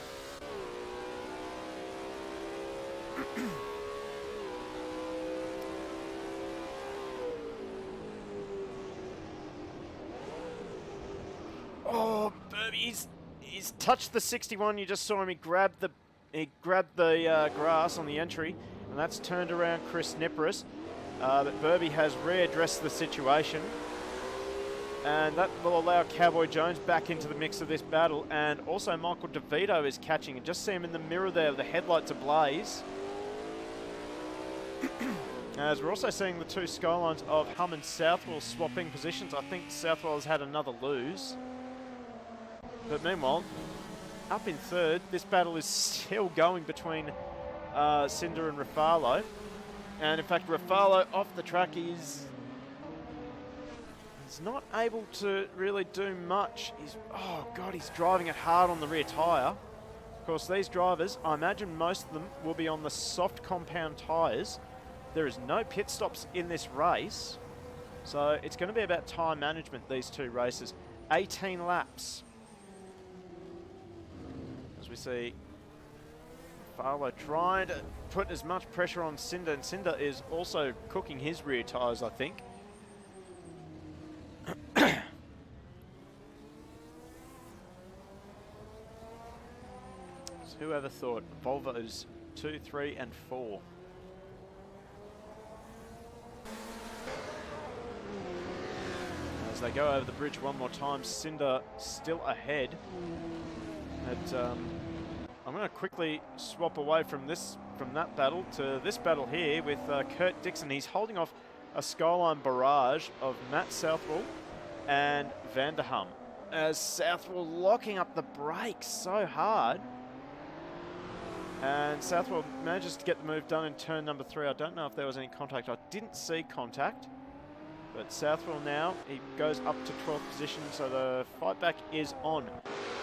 Oh, Burby, he's touched the 61. You just saw him. He grabbed the grass on the entry, and that's turned around Chris Nipris. But Burby has readdressed the situation, and that will allow Cowboy Jones back into the mix of this battle. And also Michael DeVito is catching, and just see him in the mirror there, the headlights ablaze. As we're also seeing the two Skylines of Hum and Southwell swapping positions. I think Southwell has had another lose. But meanwhile, up in third, this battle is still going between Cinder and Rafalo. And in fact, Rafalo off the track is not able to really do much. Oh God, he's driving it hard on the rear tyre. Of course, these drivers, I imagine most of them will be on the soft compound tyres. There is no pit stops in this race. So it's going to be about time management, these two races. 18 laps. As we see Rafalo trying to put as much pressure on Cinder, and Cinder is also cooking his rear tyres, I think. So whoever thought Volvos 2, 3 and 4. As they go over the bridge one more time, Cinder still ahead. I'm going to quickly swap away from that battle to this battle here with Kurt Dixon. He's holding off a Skyline barrage of Matt Southwell and Vanderham. As Southwell locking up the brakes so hard. And Southwell manages to get the move done in turn number 3. I don't know if there was any contact. I didn't see contact. But Southwell now, he goes up to 12th position, so the fight back is on.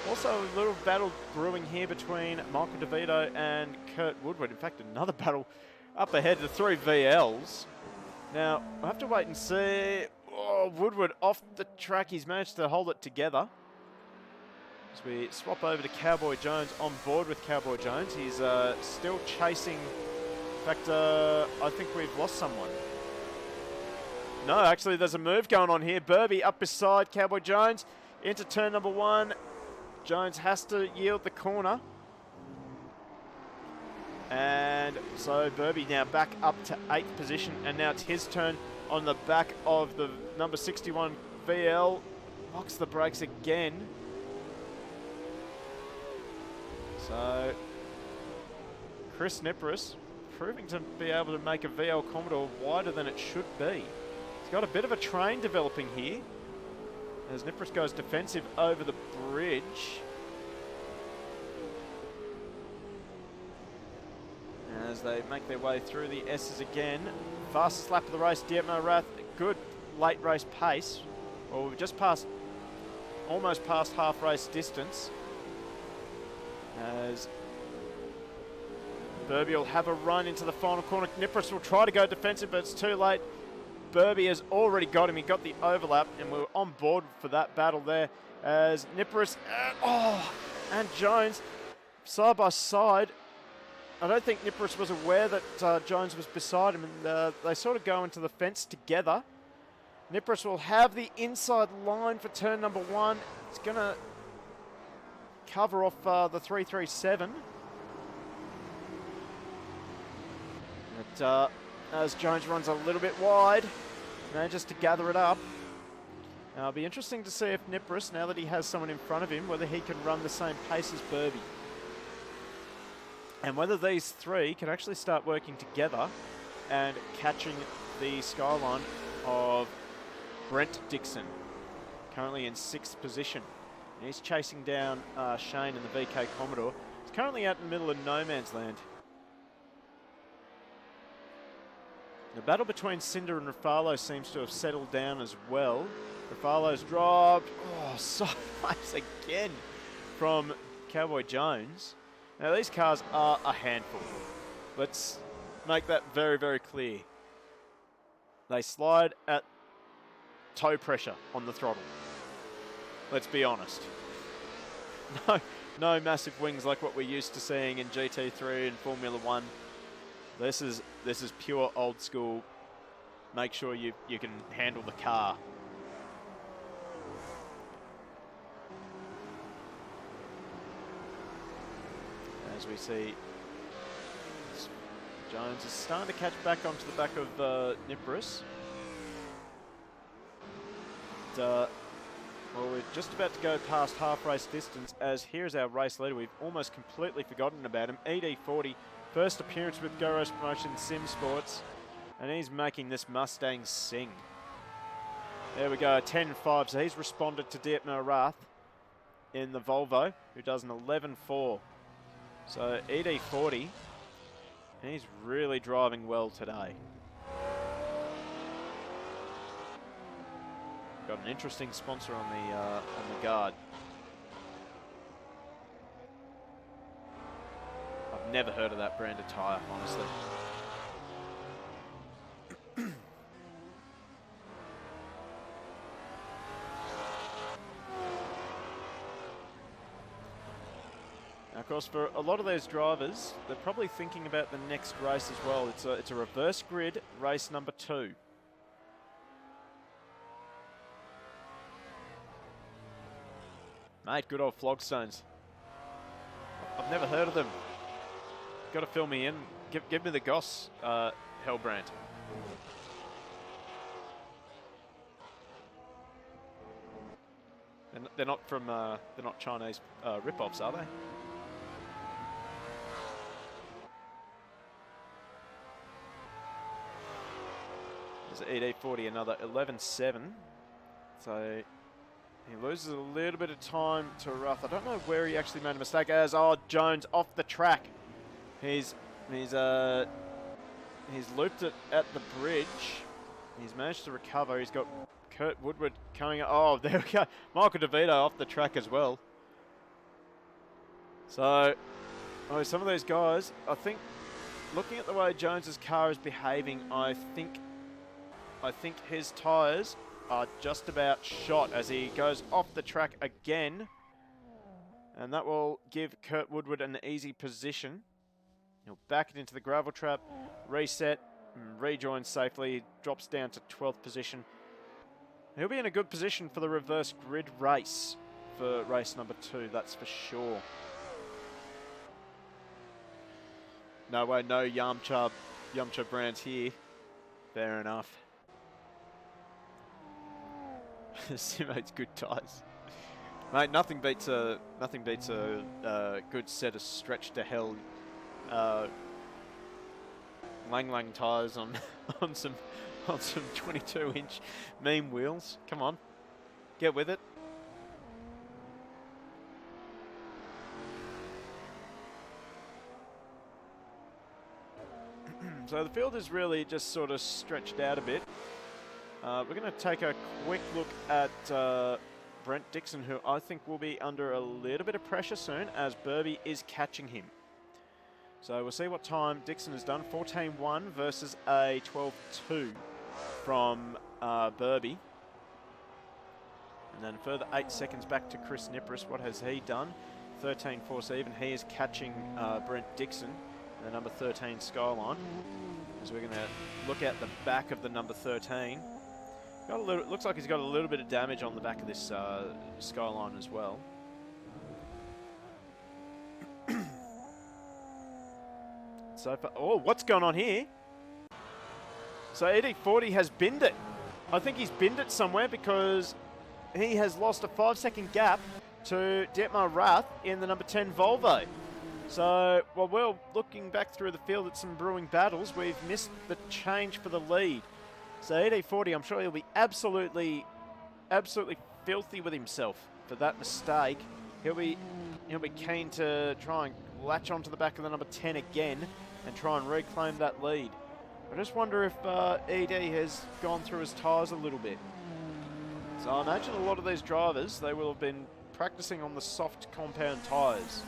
Also a little battle brewing here between Michael DeVito and Kurt Woodward. In fact, another battle up ahead, the 3 VLs. Now, we'll have to wait and see. Oh, Woodward off the track. He's managed to hold it together. As we swap over to Cowboy Jones, on board with Cowboy Jones. He's still chasing. In fact, I think we've lost someone. No, actually, there's a move going on here. Burby up beside Cowboy Jones into turn number 1. Jones has to yield the corner. And so Burby now back up to 8th position. And now it's his turn on the back of the number 61 VL. Locks the brakes again. So Chris Nipris proving to be able to make a VL Commodore wider than it should be. He's got a bit of a train developing here. As Nipris goes defensive over the bridge. As they make their way through the S's again. Fastest lap of the race, Dietmar Rath. Good late race pace. Well, we've just passed, almost past half race distance. As Burby will have a run into the final corner. Nipris will try to go defensive, but it's too late. Burby has already got him. He got the overlap, and we're on board for that battle there. As Nipris, and Jones side by side. I don't think Nipris was aware that Jones was beside him, and they sort of go into the fence together. Nipris will have the inside line for turn number 1. It's going to cover off the 337. But as Jones runs a little bit wide, manages to gather it up. Now, it'll be interesting to see if Nipris, now that he has someone in front of him, whether he can run the same pace as Burby. And whether these three can actually start working together and catching the skyline of Brent Dixon, currently in 6th position. And he's chasing down Shane in the VK Commodore. He's currently out in the middle of no man's land. The battle between Cinder and Rafalo seems to have settled down as well. Rafalo's dropped. Oh, so close again from Cowboy Jones. Now, these cars are a handful. Let's make that very, very clear. They slide at toe pressure on the throttle. Let's be honest. No massive wings like what we're used to seeing in GT3 and Formula 1. This is pure old school. Make sure you can handle the car. As we see, Jones is starting to catch back onto the back of Nippris. Well, we're just about to go past half race distance, as here's our race leader. We've almost completely forgotten about him. ED40, first appearance with Go Race Promotions SimSports, and he's making this Mustang sing. There we go, 10.5, so he's responded to Dietmar Rath in the Volvo, who does an 11.4. So ED40, he's really driving well today. Got an interesting sponsor on the guard. I've never heard of that brand of tyre, honestly. Now, of course, for a lot of those drivers, they're probably thinking about the next race as well. It's a reverse grid race number 2. Mate, good old Flogstones. I've never heard of them. Got to fill me in. Give me the goss, Hellbrand. They're not from. They're not Chinese rip-offs, are they? There's ED40, another 11.7. So he loses a little bit of time to Ruff. I don't know where he actually made a mistake. As Jones off the track. He's looped it at the bridge. He's managed to recover. He's got Kurt Woodward coming up. Oh, there we go. Michael DeVito off the track as well. So, some of those guys, I think, looking at the way Jones's car is behaving, I think his tyres are just about shot as he goes off the track again. And that will give Kurt Woodward an easy position. He'll back it into the gravel trap, reset, and rejoin safely. Drops down to 12th position. He'll be in a good position for the reverse grid race for race number 2, that's for sure. No way, no Yamcha brands here. Fair enough. Simo's good tyres. Mate, nothing beats a good set of stretch to hell Lang Lang tyres on some 22-inch meme wheels. Come on, get with it. So the field is really just sort of stretched out a bit. We're going to take a quick look at Brent Dixon, who I think will be under a little bit of pressure soon as Burby is catching him. So we'll see what time Dixon has done. 14.1 versus a 12.2 from Burby. And then further 8 seconds back to Chris Nippris. What has he done? 13.4, so even he is catching Brent Dixon, the number 13 Skyline. As we're going to look at the back of the number 13. Got a little, looks like he's got a little bit of damage on the back of this Skyline as well. So far, oh, what's going on here? So ED40 has binned it. I think he's binned it somewhere because he has lost a 5-second gap to Dietmar Rath in the number 10 Volvo. So, while we're looking back through the field at some brewing battles, we've missed the change for the lead. So ED40, I'm sure he'll be absolutely filthy with himself for that mistake. He'll be keen to try and latch onto the back of the number 10 again and try and reclaim that lead. I just wonder if ED has gone through his tyres a little bit. So I imagine a lot of these drivers, they will have been practicing on the soft compound tyres.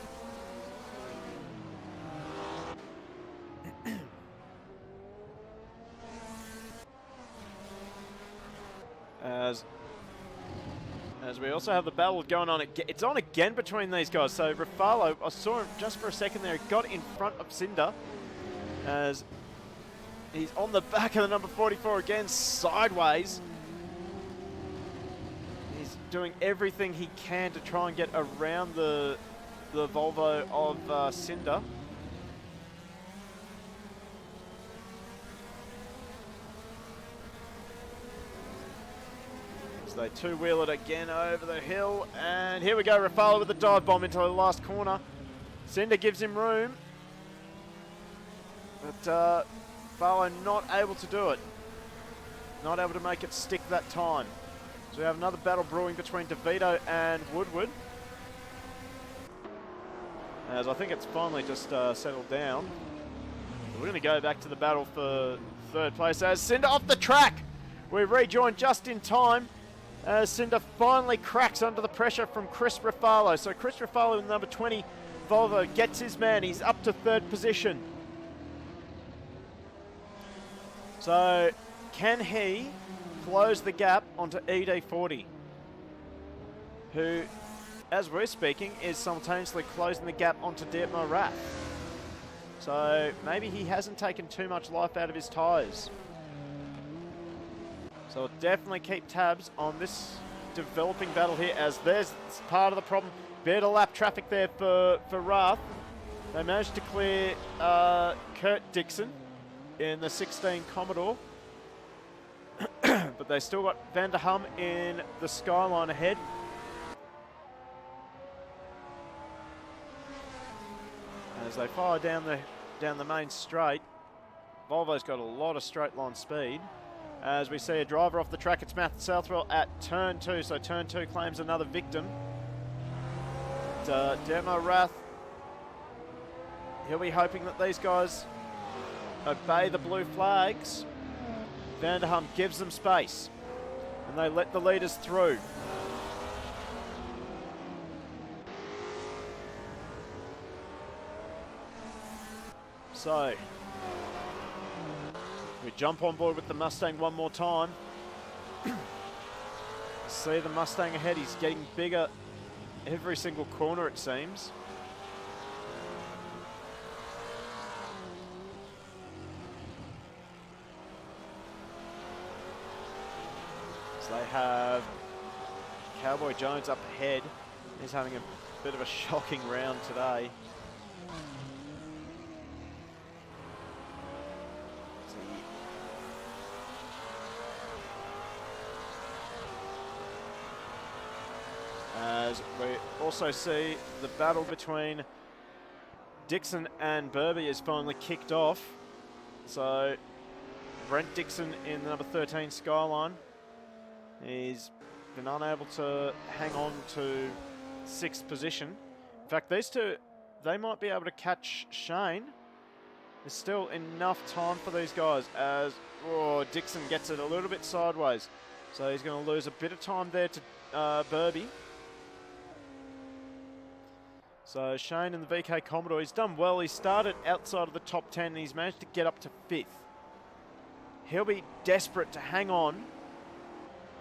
As we also have the battle going on, it's on again between these guys. So Rafalo, I saw him just for a second there, he got in front of Cinder as he's on the back of the number 44 again, sideways. He's doing everything he can to try and get around the Volvo of Cinder. They two-wheel it again over the hill, and here we go, Rafalo with the dive bomb into the last corner. Cinder gives him room, but Rafalo not able to do it. Not able to make it stick that time. So we have another battle brewing between DeVito and Woodward. As I think it's finally just settled down. We're going to go back to the battle for third place as Cinder off the track. We rejoin just in time. Cinder finally cracks under the pressure from Chris Rafalo. So Chris Rafalo in number 20 Volvo gets his man. He's up to third position. So can he close the gap onto ED40, who, as we're speaking, is simultaneously closing the gap onto Dietmar Rath. So maybe he hasn't taken too much life out of his tyres. So we'll definitely keep tabs on this developing battle here, as there's part of the problem. Bit of lap traffic there for Rath. They managed to clear Kurt Dixon in the 16 Commodore. But they still got Van der Hum in the Skyline ahead. As they fire down the main straight, Volvo's got a lot of straight line speed. As we see a driver off the track, it's Matt Southwell at turn 2. So turn 2 claims another victim. Dietmar Rath, he'll be hoping that these guys obey the blue flags. Van der Hum gives them space, and they let the leaders through. So we jump on board with the Mustang one more time. See the Mustang ahead, he's getting bigger every single corner it seems. So they have Cowboy Jones up ahead. He's having a bit of a shocking round today. As we also see the battle between Dixon and Burby is finally kicked off. So Brent Dixon in the number 13 Skyline. He's been unable to hang on to 6th position. In fact, these two, they might be able to catch Shane. There's still enough time for these guys as Dixon gets it a little bit sideways. So he's going to lose a bit of time there to Burby. So Shane in the VK Commodore, he's done well. He started outside of the top 10 and he's managed to get up to 5th. He'll be desperate to hang on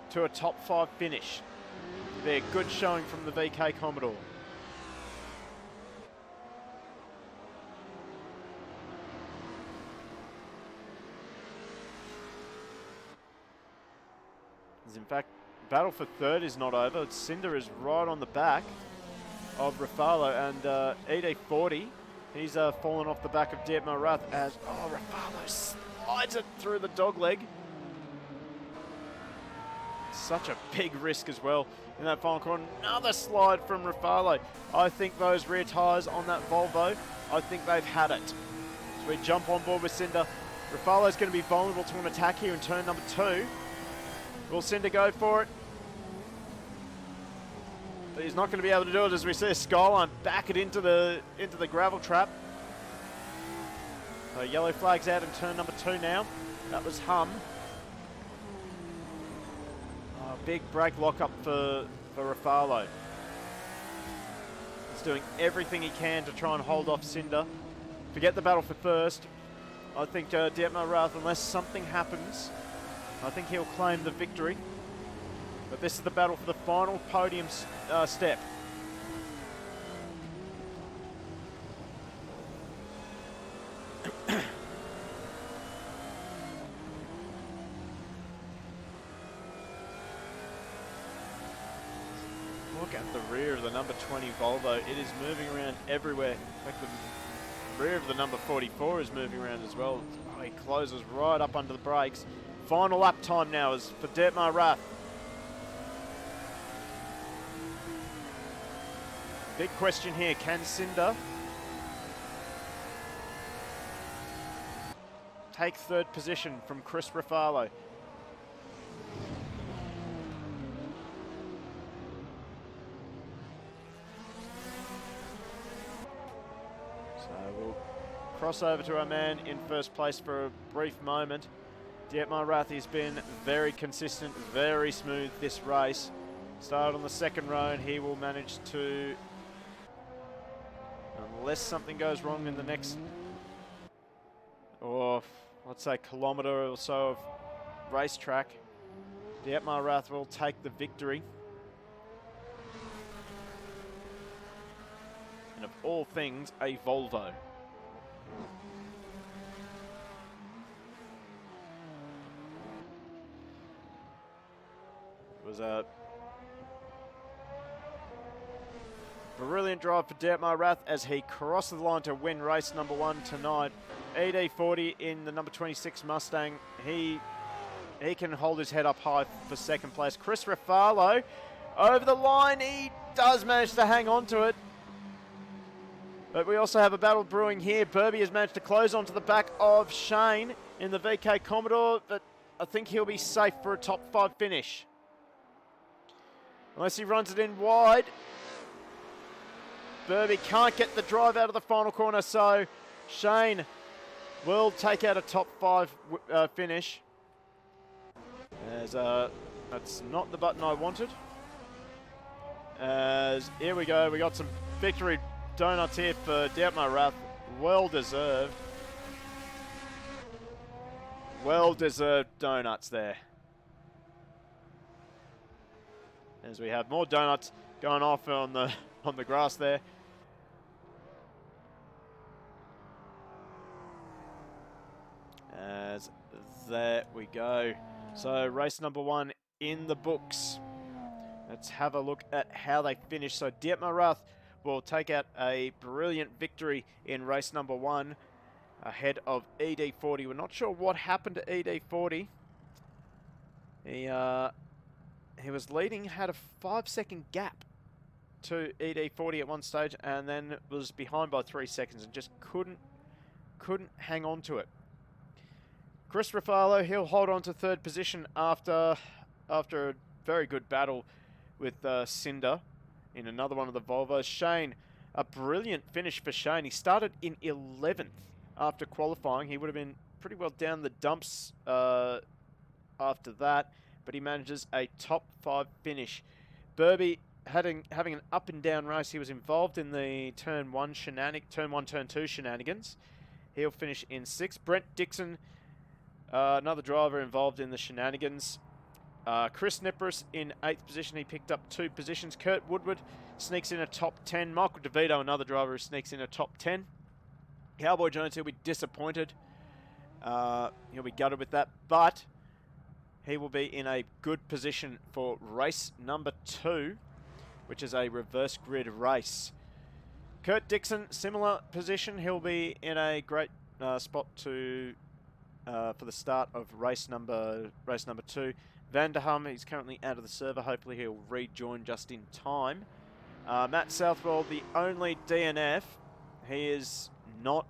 to a top 5 finish. It'll be a good showing from the VK Commodore. As in fact, battle for third is not over. Cinder is right on the back of Rafalo, and ED40, he's fallen off the back of Dietmar Rath as Rafalo slides it through the dog leg. Such a big risk as well in that final corner. Another slide from Rafalo. I think those rear tyres on that Volvo, I think they've had it. So we jump on board with Cinder. Rafalo's going to be vulnerable to an attack here in turn number 2. Will Cinder go for it? he's not going to be able to do it as we see Skyline back it into the gravel trap. So yellow flag's out in turn number 2 now. That was Hum. Big brake lock-up for Rafalo. He's doing everything he can to try and hold off Cinder. Forget the battle for first. I think Dietmar Rath, unless something happens, I think he'll claim the victory. But this is the battle for the final podium step. Look at the rear of the number 20 Volvo. It is moving around everywhere. In fact, the rear of the number 44 is moving around as well. Oh, he closes right up under the brakes. Final lap time now is for Dietmar Rath. Big question here, can Cinder take third position from Chris Rafalo? So we'll cross over to our man in first place for a brief moment. Dietmar Rath has been very consistent, very smooth this race. Started on the second row and he will manage to, unless something goes wrong in the next, or let's say kilometre or so of racetrack, Dietmar Rath will take the victory. And of all things, a Volvo. It was a brilliant drive for Dietmar Rath as he crossed the line to win race number 1 tonight. ED40 in the number 26 Mustang. He can hold his head up high for second place. Chris Rafalo over the line. He does manage to hang on to it. But we also have a battle brewing here. Burby has managed to close onto the back of Shane in the VK Commodore, but I think he'll be safe for a top 5 finish. Unless he runs it in wide. Burby can't get the drive out of the final corner, so Shane will take out a top 5 finish. As that's not the button I wanted. As here we go, we got some victory donuts here for Dietmar Rath. Well deserved. Well deserved donuts there. As we have more donuts going off on the grass there. As there we go. So race number 1 in the books. Let's have a look at how they finish. So Dietmar Rath will take out a brilliant victory in race number 1 ahead of ED40. We're not sure what happened to ED40. He was leading, had a 5-second gap to ED40 at one stage, and then was behind by 3 seconds and just couldn't hang on to it. Chris Rafalo, he'll hold on to third position after a very good battle with Cinder in another one of the Volvos. Shane, a brilliant finish for Shane. He started in 11th after qualifying. He would have been pretty well down the dumps after that, but he manages a top 5 finish. Burby having an up and down race. He was involved in the turn 1, turn 2 shenanigans. He'll finish in 6th. Brent Dixon, another driver involved in the shenanigans. Chris Nipris in 8th position. He picked up 2 positions. Kurt Woodward sneaks in a top 10. Michael DeVito, another driver who sneaks in a top 10. Cowboy Jones, he'll be disappointed. He'll be gutted with that, but he will be in a good position for race number 2, which is a reverse grid race. Kurt Dixon, similar position. He'll be in a great spot to for the start of race number 2. Van der Hum, he's currently out of the server. Hopefully he'll rejoin just in time. Matt Southwell, the only DNF. He is not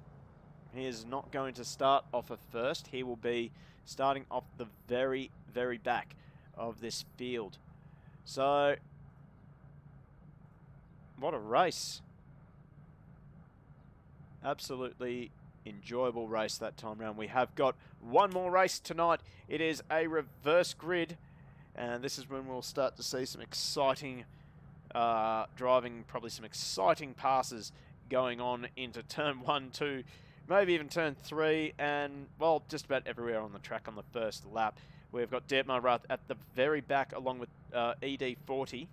going to start off at first. He will be starting off the very, very back of this field. So What a race. Absolutely enjoyable race that time round. We have got one more race tonight. It is a reverse grid, and this is when we'll start to see some exciting driving, probably some exciting passes going on into turn 1, 2, maybe even turn 3, and, well, just about everywhere on the track on the first lap. We've got Detmar Rath at the very back along with ED40.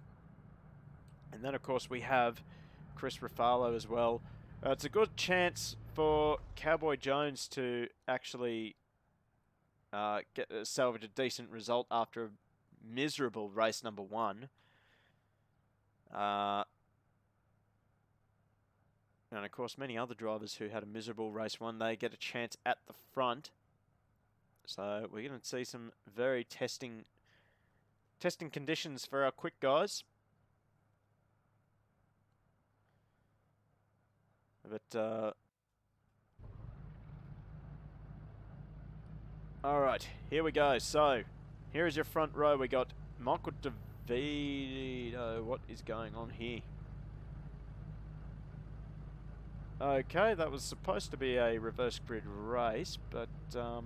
And then, of course, we have Chris Ruffalo as well. It's a good chance for Cowboy Jones to actually salvage a decent result after a miserable race number 1. And, of course, many other drivers who had a miserable race 1, they get a chance at the front. So we're going to see some very testing conditions for our quick guys. But, alright, here we go. So, here is your front row. We got Michael DeVito. What is going on here? Okay, that was supposed to be a reverse grid race, but, yeah.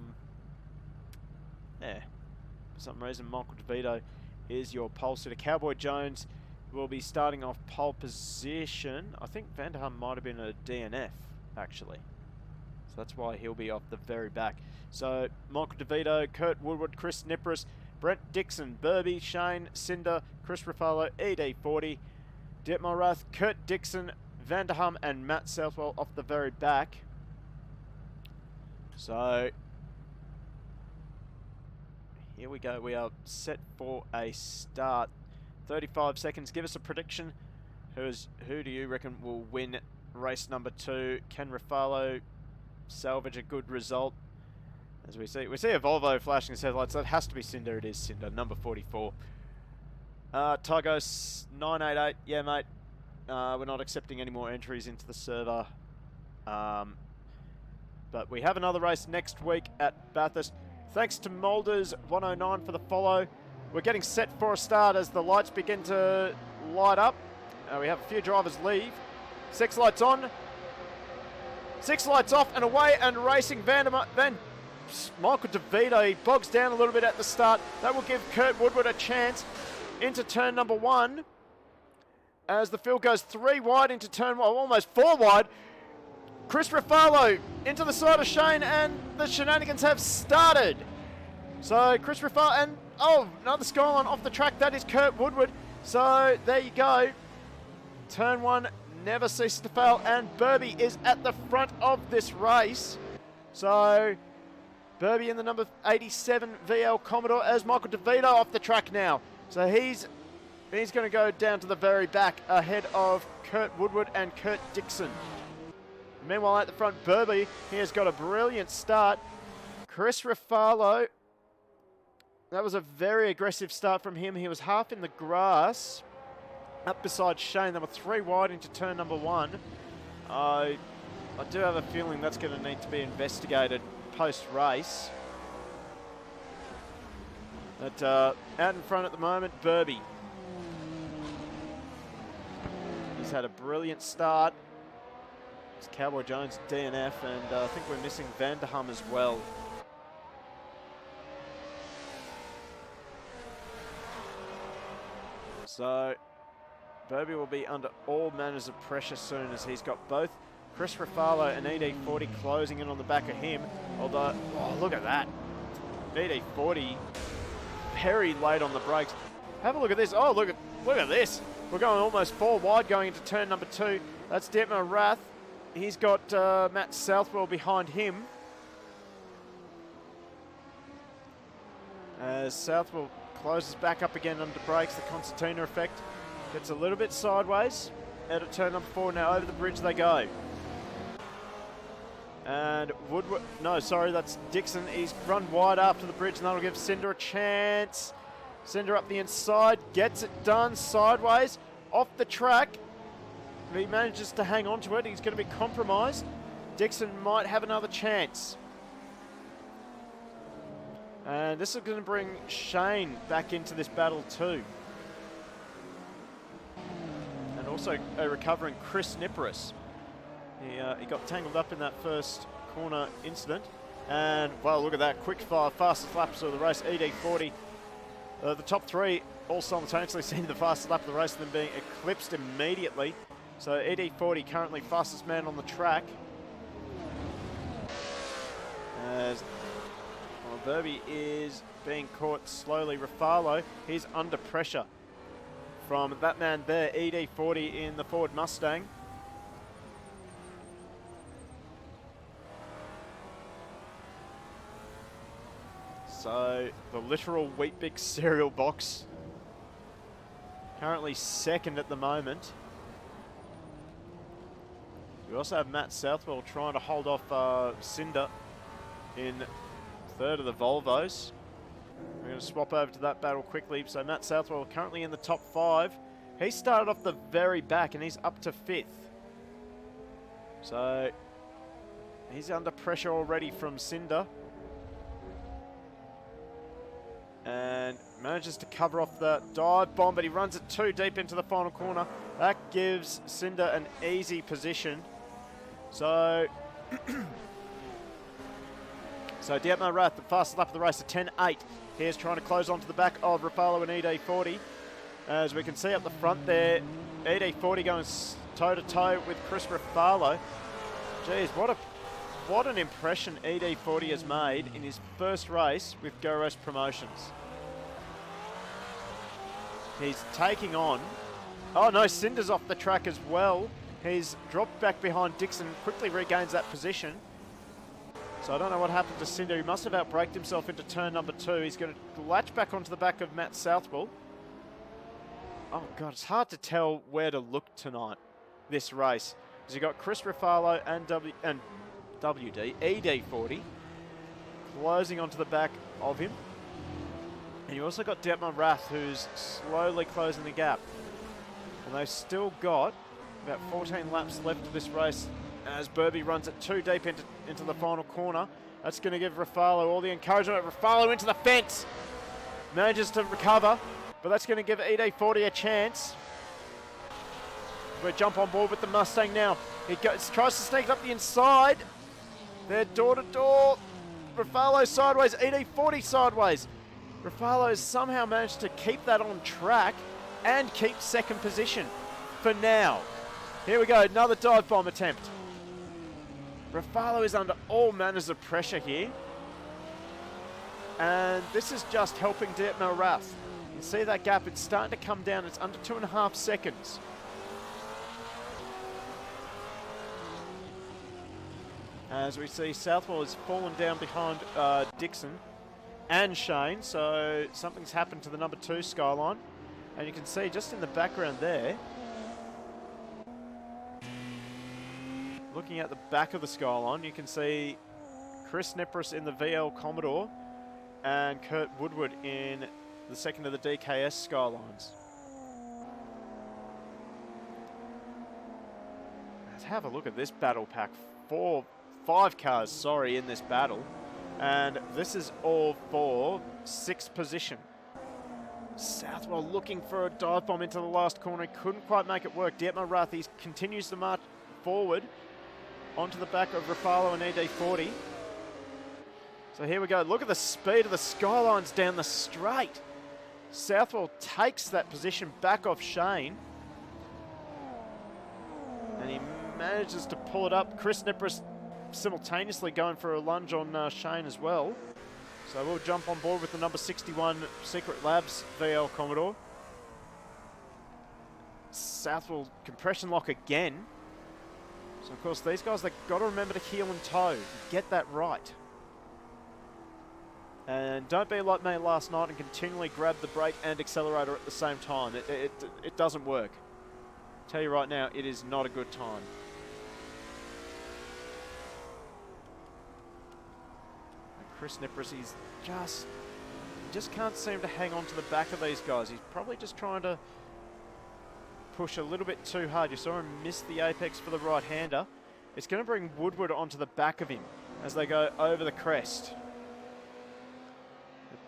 For some reason, Michael DeVito is your pole sitter. Cowboy Jones will be starting off pole position. I think Vanderham might have been a DNF, actually. So that's why he'll be off the very back. So, Michael DeVito, Kurt Woodward, Chris Nipris, Brent Dixon, Burby, Shane, Cinder, Chris Ruffalo, ED40, Detmar Rath, Kurt Dixon, Vanderham, and Matt Southwell off the very back. So, here we go. We are set for a start. 35 seconds. Give us a prediction. Who do you reckon will win race number 2? Can Ruffalo salvage a good result? As we see a Volvo flashing its headlights. That has to be Cinder. It is Cinder, number 44. Tygos 988. Yeah, mate. We're not accepting any more entries into the server. But we have another race next week at Bathurst. Thanks to Moulders 109 for the follow. We're getting set for a start as the lights begin to light up. We have a few drivers leave. 6 lights on. 6 lights off and away and racing. Michael DeVito, he bogs down a little bit at the start. That will give Kurt Woodward a chance into turn number 1. As the field goes 3 wide into turn 1, almost 4 wide. Chris Ruffalo into the side of Shane, and the shenanigans have started. So Chris Ruffalo, and another skyline off the track. That is Kurt Woodward. So there you go. Turn 1 never ceases to fail, and Burby is at the front of this race. So Burby in the number 87 VL Commodore as Michael DeVito off the track now. So he's going to go down to the very back ahead of Kurt Woodward and Kurt Dixon. Meanwhile, at the front, Burby, he has got a brilliant start. Chris Ruffalo, that was a very aggressive start from him. He was half in the grass, up beside Shane. They were 3 wide into turn number 1. I do have a feeling that's going to need to be investigated post-race. But out in front at the moment, Burby. He's had a brilliant start. It's Cowboy Jones DNF, and I think we're missing Vanderham as well. So Burby will be under all manners of pressure soon, as he's got both Chris Ruffalo and ED40 closing in on the back of him. Although, look at that. ED40 very late on the brakes. Have a look at this. Oh, look at this. We're going almost 4 wide going into turn number 2. That's Detmar Rath. He's got Matt Southwell behind him. As Southwell closes back up again under brakes, the concertina effect gets a little bit sideways. Out of turn number 4 now, over the bridge they go. And Woodward, no, sorry, that's Dixon. He's run wide after the bridge, and that'll give Cinder a chance. Cinder up the inside, gets it done sideways, off the track. If he manages to hang on to it, he's going to be compromised. Dixon might have another chance. And this is going to bring Shane back into this battle too. And also a recovering Chris Niparis. He got tangled up in that first corner incident. And, well, look at that. Quick fire, fastest laps of the race, ED40. The top three all simultaneously seeing the fastest lap of the race and then being eclipsed immediately. So ED40 currently fastest man on the track. As Burby is being caught slowly. Rafalo, he's under pressure from that man there, ED40 in the Ford Mustang. So the literal Weet-Bix cereal box, currently second at the moment. We also have Matt Southwell trying to hold off Cinder in third of the Volvos. We're going to swap over to that battle quickly. So Matt Southwell currently in the top 5. He started off the very back and he's up to 5th. So he's under pressure already from Cinder. And manages to cover off the dive bomb, but he runs it too deep into the final corner. That gives Cinder an easy position. So, Dietmar Rath, the fastest lap of the race, a 10.8. Here's trying to close onto the back of Rafalo and ED40. As we can see up the front there, ED40 going toe-to-toe with Chris Rafalo. Geez, what an impression ED40 has made in his first race with Go Race Promotions. He's taking on... Oh no, Cinder's off the track as well. He's dropped back behind Dixon, quickly regains that position. So I don't know what happened to Cinder. He must have outbraked himself into turn number 2. He's going to latch back onto the back of Matt Southwell. Oh God, it's hard to tell where to look tonight, this race. Because you've got Chris Rafalo and ED40 closing onto the back of him. And you also got Dietmar Rath, who's slowly closing the gap. And they've still got about 14 laps left of this race as Burby runs it too deep into the final corner. That's going to give Rafalo all the encouragement. Rafalo into the fence. Manages to recover, but that's going to give ED40 a chance. We'll jump on board with the Mustang now. He tries to sneak up the inside. They're door to door. Rafalo sideways, ED40 sideways. Rafalo has somehow managed to keep that on track and keep second position for now. Here we go, another dive bomb attempt. Rafalo is under all manners of pressure here. And this is just helping Dietmar Rath. You can see that gap, it's starting to come down. It's under 2.5 seconds. As we see, Southwell has fallen down behind Dixon and Shane, so something's happened to the number 2 Skyline. And you can see just in the background there, looking at the back of the Skyline, you can see Chris Niparis in the VL Commodore and Kurt Woodward in the second of the DKS Skylines. Let's have a look at this battle pack. 5 cars, in this battle. And this is all for 6th position. Southwell looking for a dive bomb into the last corner. He couldn't quite make it work. Dietmar Rath continues to march forward onto the back of Rafalo and ED40. So here we go. Look at the speed of the Skylines down the straight. Southwell takes that position back off Shane. And he manages to pull it up. Chris Niparis simultaneously going for a lunge on Shane as well. So we'll jump on board with the number 61 Secret Labs VL Commodore. Southwell compression lock again. So of course these guys, they've got to remember to heel and toe. Get that right. And don't be like me last night and continually grab the brake and accelerator at the same time. It doesn't work. I'll tell you right now, it is not a good time. Chris Niparis, he's just can't seem to hang on to the back of these guys. He's probably just trying to push a little bit too hard. You saw him miss the apex for the right-hander. It's going to bring Woodward onto the back of him as they go over the crest.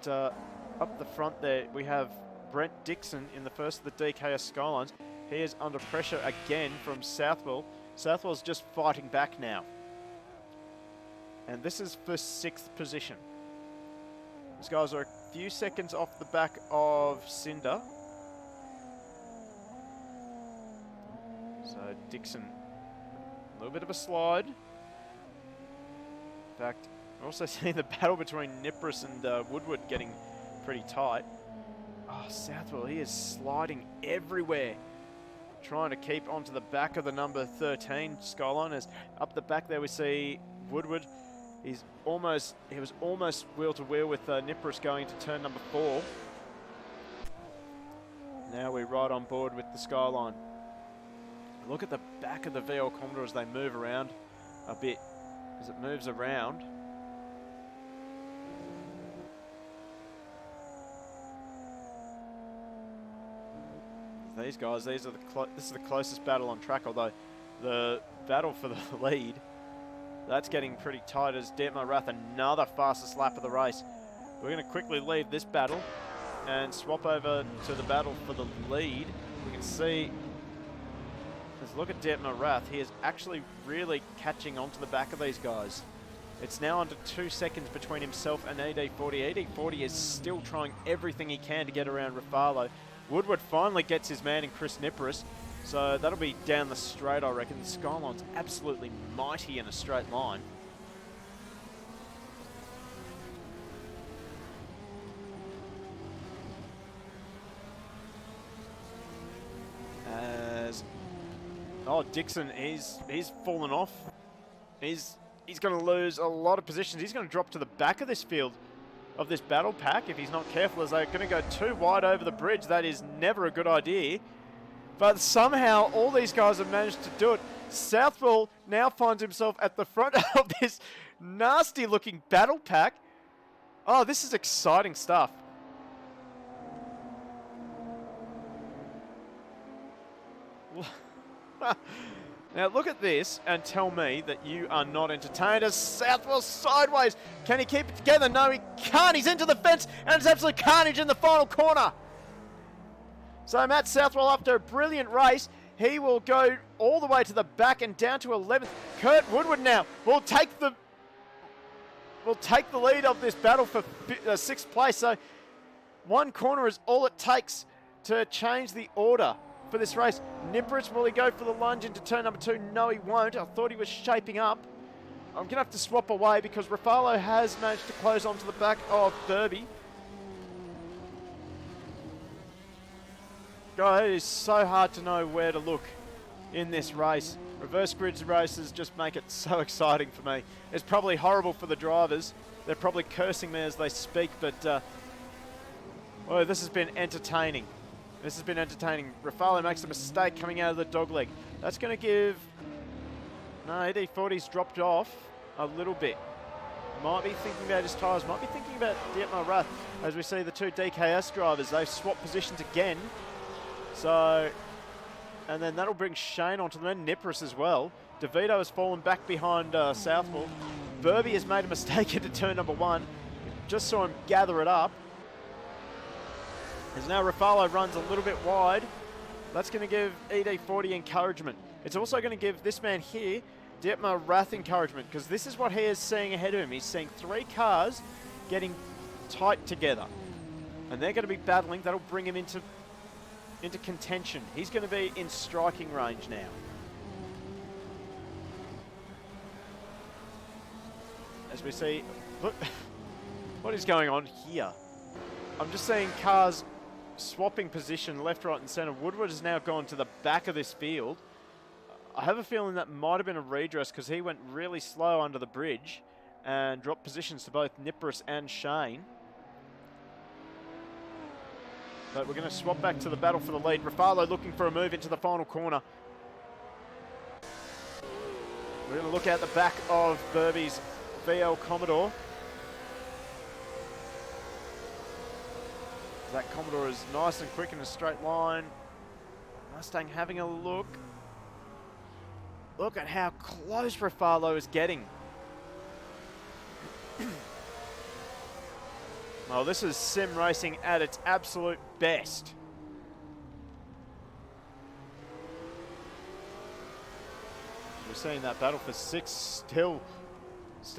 But, up the front there, we have Brent Dixon in the first of the DKS Skylines. He is under pressure again from Southwell. Southwell's just fighting back now. And this is for 6th position. These guys are a few seconds off the back of Cinder. So Dixon, a little bit of a slide. In fact, we're also seeing the battle between Nipris and Woodward getting pretty tight. Oh, Southwell, he is sliding everywhere. Trying to keep onto the back of the number 13 Skyline. As up the back there we see Woodward. He was almost wheel to wheel with Nipris going to turn number 4. Now we're right on board with the Skyline. Look at the back of the VL Commodore as they move around a bit. As it moves around. These guys, this is the closest battle on track, although the battle for the lead, that's getting pretty tight as Detmar Rath, another fastest lap of the race. We're going to quickly leave this battle and swap over to the battle for the lead. We can see, let's look at Detmar Rath. He is actually really catching onto the back of these guys. It's now under 2 seconds between himself and ED40. ED40 is still trying everything he can to get around Rafalo. Woodward finally gets his man in Chris Nipris, so that'll be down the straight, I reckon. The Skyline's absolutely mighty in a straight line. Dixon, he's fallen off. He's going to lose a lot of positions. He's going to drop to the back of this field, of this battle pack, if he's not careful, as they're going to go too wide over the bridge. That is never a good idea. But somehow all these guys have managed to do it. Southwell now finds himself at the front of this nasty looking battle pack. Oh, this is exciting stuff. Now look at this and tell me that you are not entertained as Southwell sideways. Can he keep it together? No, he can't. He's into the fence and it's absolute carnage in the final corner. So Matt Southwell, after a brilliant race, he will go all the way to the back and down to 11th. Kurt Woodward now will take the lead of this battle for 6th place. So one corner is all it takes to change the order for this race. Nipris, will he go for the lunge into turn number 2? No, he won't. I thought he was shaping up. I'm going to have to swap away because Rafalo has managed to close onto the back of Burby. God, it is so hard to know where to look in this race. Reverse grids races just make it so exciting for me. It's probably horrible for the drivers. They're probably cursing me as they speak, but oh, this has been entertaining. This has been entertaining. Rafalo makes a mistake coming out of the dogleg. That's going to give... No, ED40's dropped off a little bit. Might be thinking about his tyres. Might be thinking about Detmar Rath. As we see the two DKS drivers, they've swapped positions again. So... And then that'll bring Shane onto them, and Nipris as well. DeVito has fallen back behind Southwell. Burby has made a mistake into turn number 1. Just saw him gather it up. As now Rafalo runs a little bit wide. That's going to give ED40 encouragement. It's also going to give this man here, Detmar Rath, encouragement, because this is what he is seeing ahead of him. He's seeing 3 cars getting tight together. And they're going to be battling. That'll bring him into contention. He's going to be in striking range now. As we see, look, what is going on here? I'm just seeing cars swapping position left, right and centre. Woodward has now gone to the back of this field. I have a feeling that might have been a redress because he went really slow under the bridge and dropped positions to both Nipris and Shane. But we're going to swap back to the battle for the lead. Rafalo looking for a move into the final corner. We're going to look at the back of Burby's VL Commodore. That Commodore is nice and quick in a straight line. Mustang having a look. Look at how close Rafalo is getting. Oh, this is sim racing at its absolute best. we're seeing that battle for 6 still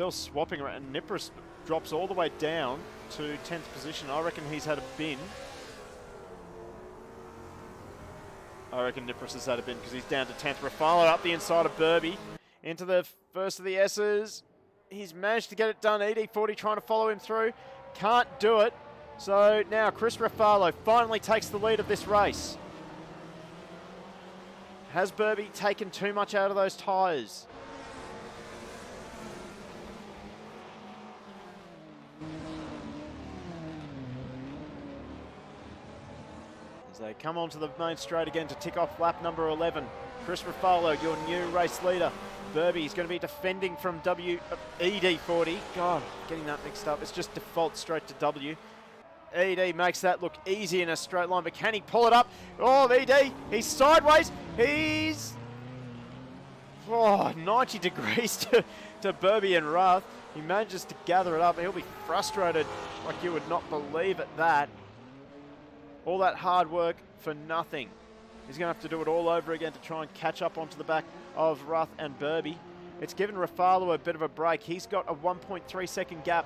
swapping around. And Nipris drops all the way down to 10th position. I reckon he's had a bin. I reckon Nipris has had a bin because he's down to 10th. Rafalo up the inside of Burby into the first of the S's. He's managed to get it done. ED40 trying to follow him through. Can't do it. So now Chris Rafalo finally takes the lead of this race. Has Burby taken too much out of those tyres? As they come onto the main straight again to tick off lap number 11. Chris Rafalo, your new race leader. Burby's going to be defending from ED40. God, getting that mixed up. It's just default straight to W. ED makes that look easy in a straight line, but can he pull it up? Oh, ED, he's sideways. He's 90 degrees to Burby and Rath. He manages to gather it up. He'll be frustrated like you would not believe at that. All that hard work for nothing. He's going to have to do it all over again to try and catch up onto the back of Rath and Burby. It's given Rafalo a bit of a break. He's got a 1.3 second gap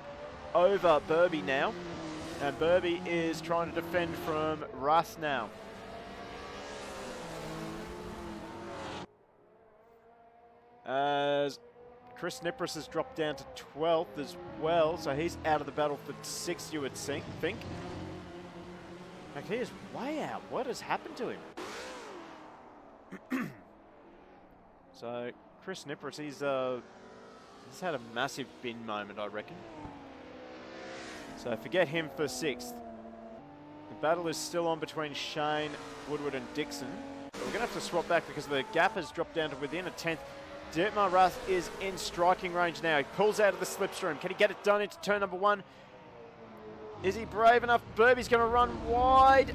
over Burby now. And Burby is trying to defend from Rath now. As Chris Nipris has dropped down to 12th as well. So he's out of the battle for 6th, you would think. Like, he is way out. What has happened to him? So Chris Nipris, he's had a massive bin moment, I reckon. So forget him for 6th. The battle is still on between Shane, Woodward and Dixon. But we're going to have to swap back because the gap has dropped down to within a 10th. Dirtmar Rath is in striking range now. He pulls out of the slipstream. Can he get it done into turn number 1? Is he brave enough? Burby's going to run wide.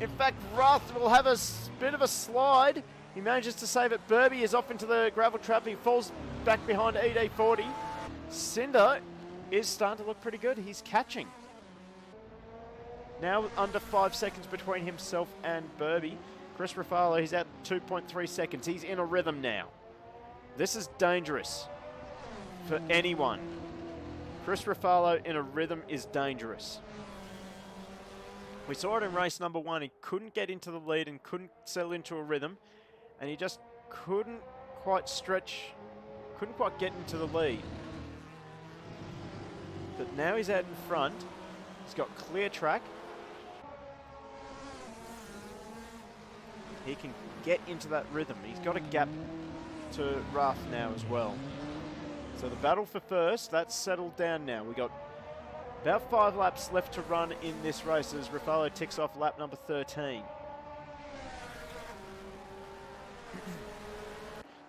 In fact, Rath will have a bit of a slide. He manages to save it. Burby is off into the gravel trap. He falls back behind ED40. Cinder is starting to look pretty good. He's catching. Now under 5 seconds between himself and Burby. Chris Rafalo, he's at 2.3 seconds. He's in a rhythm now. This is dangerous for anyone. Chris Rafalo in a rhythm is dangerous. We saw it in race number 1. He couldn't get into the lead and couldn't settle into a rhythm. And he just couldn't quite get into the lead. But now he's out in front. He's got clear track. He can get into that rhythm. He's got a gap to Rath now as well. So the battle for first, that's settled down now. We got about 5 laps left to run in this race as Rafalo ticks off lap number 13.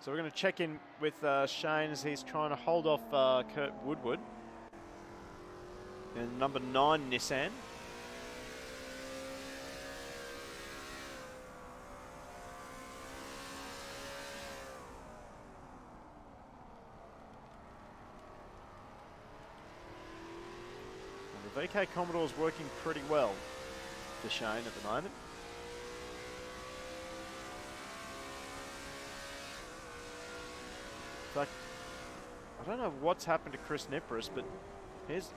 So we're going to check in with Shane as he's trying to hold off Kurt Woodward. And number 9 Nissan. The VK Commodore's working pretty well for Shane at the moment. In fact, I don't know what's happened to Chris Nipris, but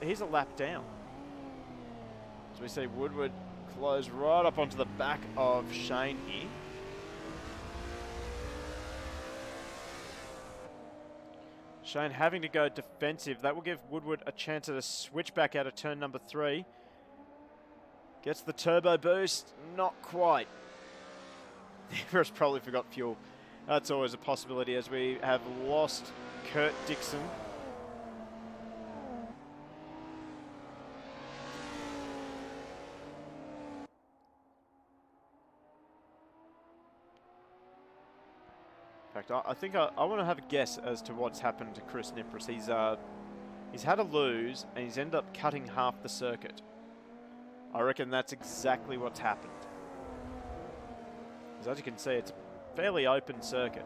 he's a lap down. As we see Woodward close right up onto the back of Shane here. Shane having to go defensive. That will give Woodward a chance at a switch back out of turn number 3. Gets the turbo boost. Not quite. Nipris probably forgot fuel. That's always a possibility as we have lost Kurt Dixon. In fact, I think I want to have a guess as to what's happened to Chris Nipris. He's had a lose and he's ended up cutting half the circuit. I reckon that's exactly what's happened. As you can see, it's a fairly open circuit.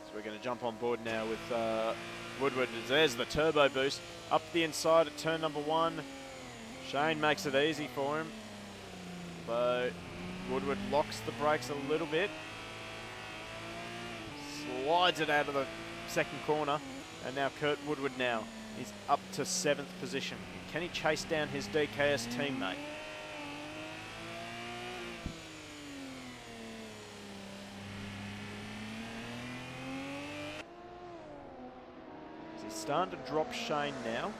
So we're going to jump on board now with Woodward. There's the turbo boost. Up the inside at turn number 1. Shane makes it easy for him. But Woodward locks the brakes a little bit. Slides it out of the second corner. And now Kurt Woodward now is up to 7th position. Can he chase down his DKS teammate? He's starting to drop Shane now.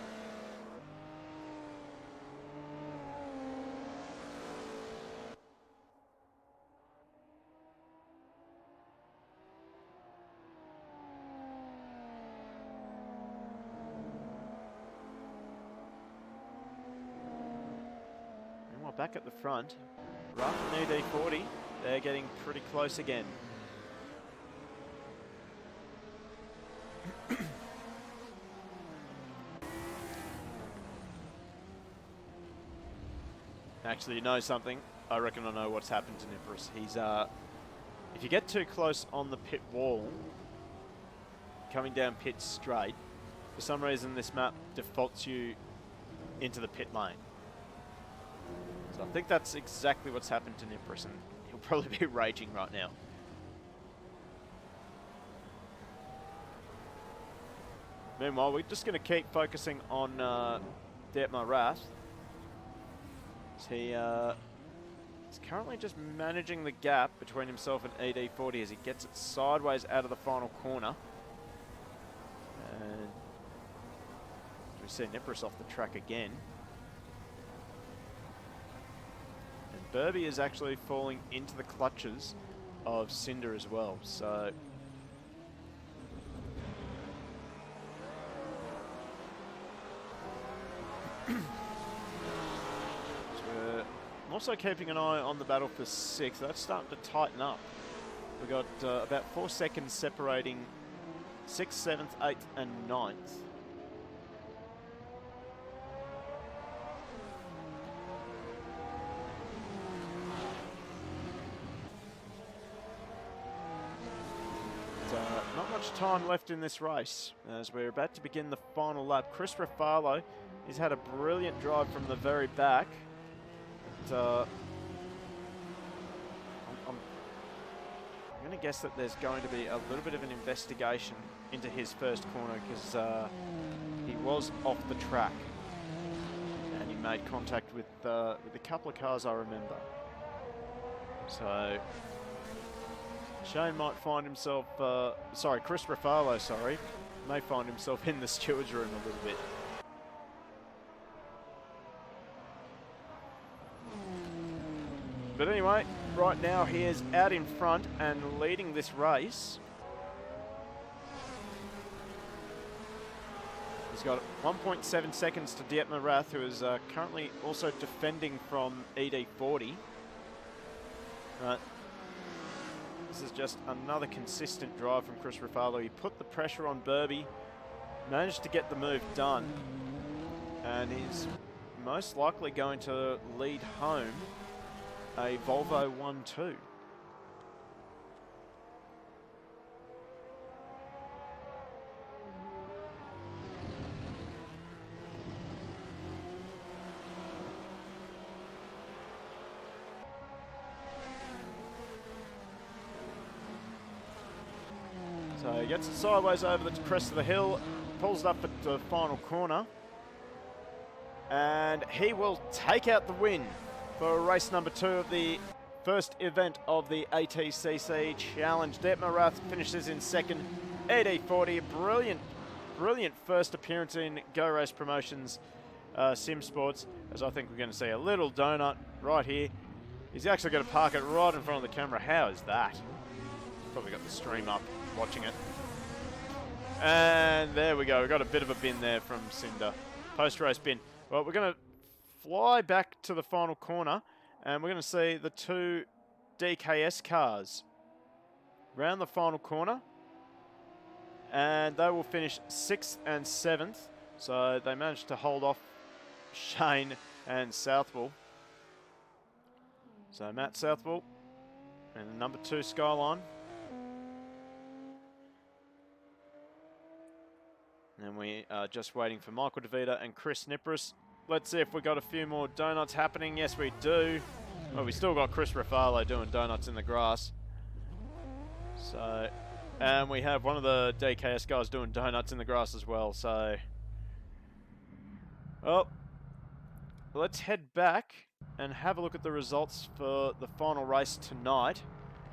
Meanwhile, back at the front, Ruff and ED40, they're getting pretty close again. Actually, you know something? I reckon I know what's happened to Nippers. He's, if you get too close on the pit wall, coming down pit straight, for some reason this map defaults you into the pit lane. So I think that's exactly what's happened to Nippers, and he'll probably be raging right now. Meanwhile, we're just going to keep focusing on Detmar Rath. He's currently just managing the gap between himself and ED40 as he gets it sideways out of the final corner. And we see Nippers off the track again. And Burby is actually falling into the clutches of Cinder as well. So I'm also keeping an eye on the battle for 6th. That's starting to tighten up. We've got about 4 seconds separating 6th, 7th, 8th and 9th. Not much time left in this race as we're about to begin the final lap. Chris Raffalo, he's had a brilliant drive from the very back. I'm going to guess that there's going to be a little bit of an investigation into his first corner because he was off the track and he made contact with a couple of cars, I remember. So Shane might find himself, Chris Raffalo, may find himself in the steward's room a little bit. But anyway, right now he is out in front and leading this race. He's got 1.7 seconds to Detmar Rath, who is currently also defending from ED40. Right. This is just another consistent drive from Chris Raffalo. He put the pressure on Burby, managed to get the move done, and he's most likely going to lead home a Volvo 1-2. So he gets it sideways over the crest of the hill, pulls it up at the final corner, and he will take out the win for race number 2 of the first event of the ATCC Challenge. Detmar Rath finishes in 2nd. ED40, brilliant first appearance in Go Race Promotions SimSports, as I think we're going to see a little donut right here. He's actually going to park it right in front of the camera. How is that? Probably got the stream up, watching it. And there we go. We've got a bit of a bin there from Cinder. Post-race bin. Well, we're going to fly back to the final corner and we're going to see the 2 DKS cars round the final corner, and they will finish 6th and 7th. So they managed to hold off Shane and Southwell. So Matt Southwell and number 2 Skyline. And we are just waiting for Michael DeVita and Chris Nipris. Let's see if we got a few more donuts happening. Yes, we do. Well, we still got Chris Raffalo doing donuts in the grass. So, and we have one of the DKS guys doing donuts in the grass as well. So, well, let's head back and have a look at the results for the final race tonight.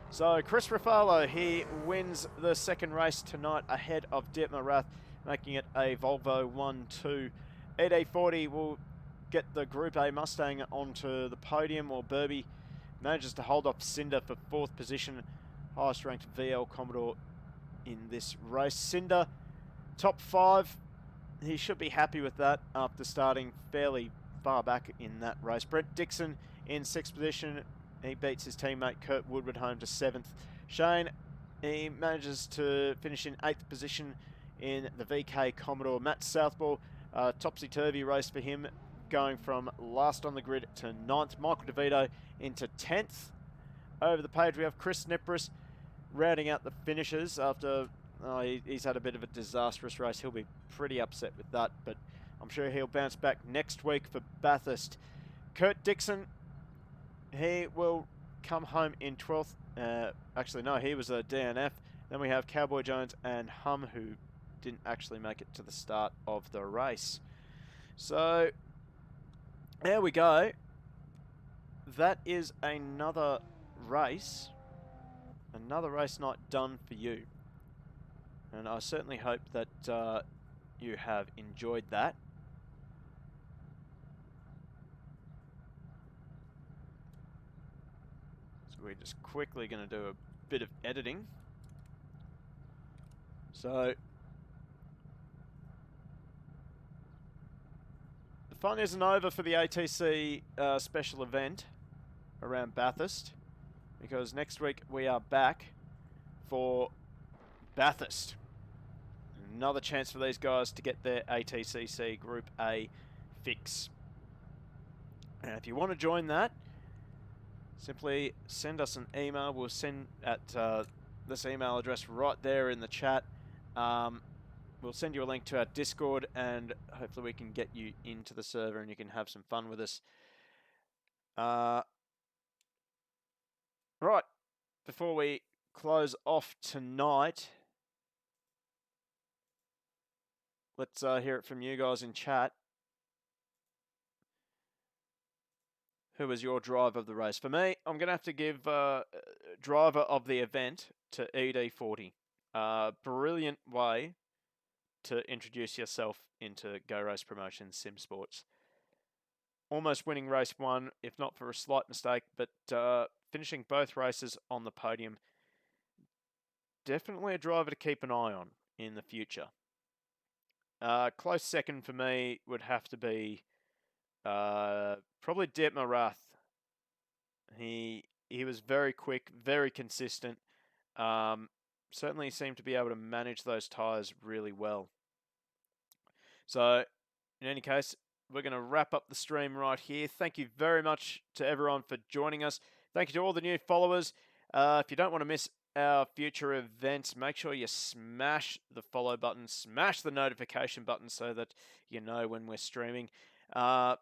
So, Chris Raffalo, he wins the second race tonight ahead of Dietmar Rath, making it a Volvo 1-2. ED40 will get the Group A Mustang onto the podium, while Burby manages to hold off Cinder for 4th position, highest ranked VL Commodore in this race. Cinder, top 5. He should be happy with that after starting fairly far back in that race. Brent Dixon in 6th position. He beats his teammate Kurt Woodward home to 7th. Shane, he manages to finish in 8th position in the VK Commodore. Matt Southball, topsy-turvy race for him, going from last on the grid to 9th. Michael DeVito into 10th. Over the page, we have Chris Nipris rounding out the finishers after he's had a bit of a disastrous race. He'll be pretty upset with that, but I'm sure he'll bounce back next week for Bathurst. Kurt Dixon, he will come home in 12th. Actually, no, he was a DNF. Then we have Cowboy Jones and Hum, who didn't actually make it to the start of the race. So, there we go. That is another race. Another race night done for you. And I certainly hope that you have enjoyed that. So we're just quickly going to do a bit of editing. So the fun isn't over for the ATC special event around Bathurst, because next week we are back for Bathurst. Another chance for these guys to get their ATCC Group A fix. And if you want to join that, simply send us an email. We'll send at this email address right there in the chat. We'll send you a link to our Discord, and hopefully we can get you into the server and you can have some fun with us. Right, before we close off tonight, let's hear it from you guys in chat. Who was your driver of the race? For me, I'm going to have to give driver of the event to ED40. Brilliant way to introduce yourself into Go Race Promotions SimSports. Almost winning race 1, if not for a slight mistake, but finishing both races on the podium. Definitely a driver to keep an eye on in the future. Close second for me would have to be probably Dietmar Rath. He was very quick, very consistent. Certainly seemed to be able to manage those tyres really well. So, in any case, we're going to wrap up the stream right here. Thank you very much to everyone for joining us. Thank you to all the new followers. If you don't want to miss our future events, make sure you smash the follow button, smash the notification button so that you know when we're streaming. I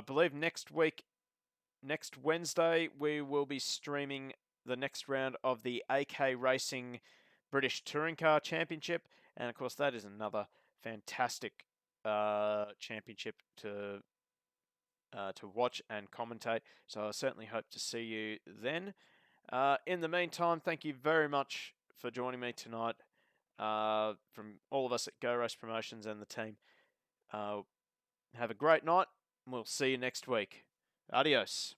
believe next Wednesday, we will be streaming the next round of the AK Racing British Touring Car Championship. And of course, that is another fantastic championship to watch and commentate. So I certainly hope to see you then. In the meantime, thank you very much for joining me tonight. From all of us at Go Race Promotions and the team. Have a great night. We'll see you next week. Adios.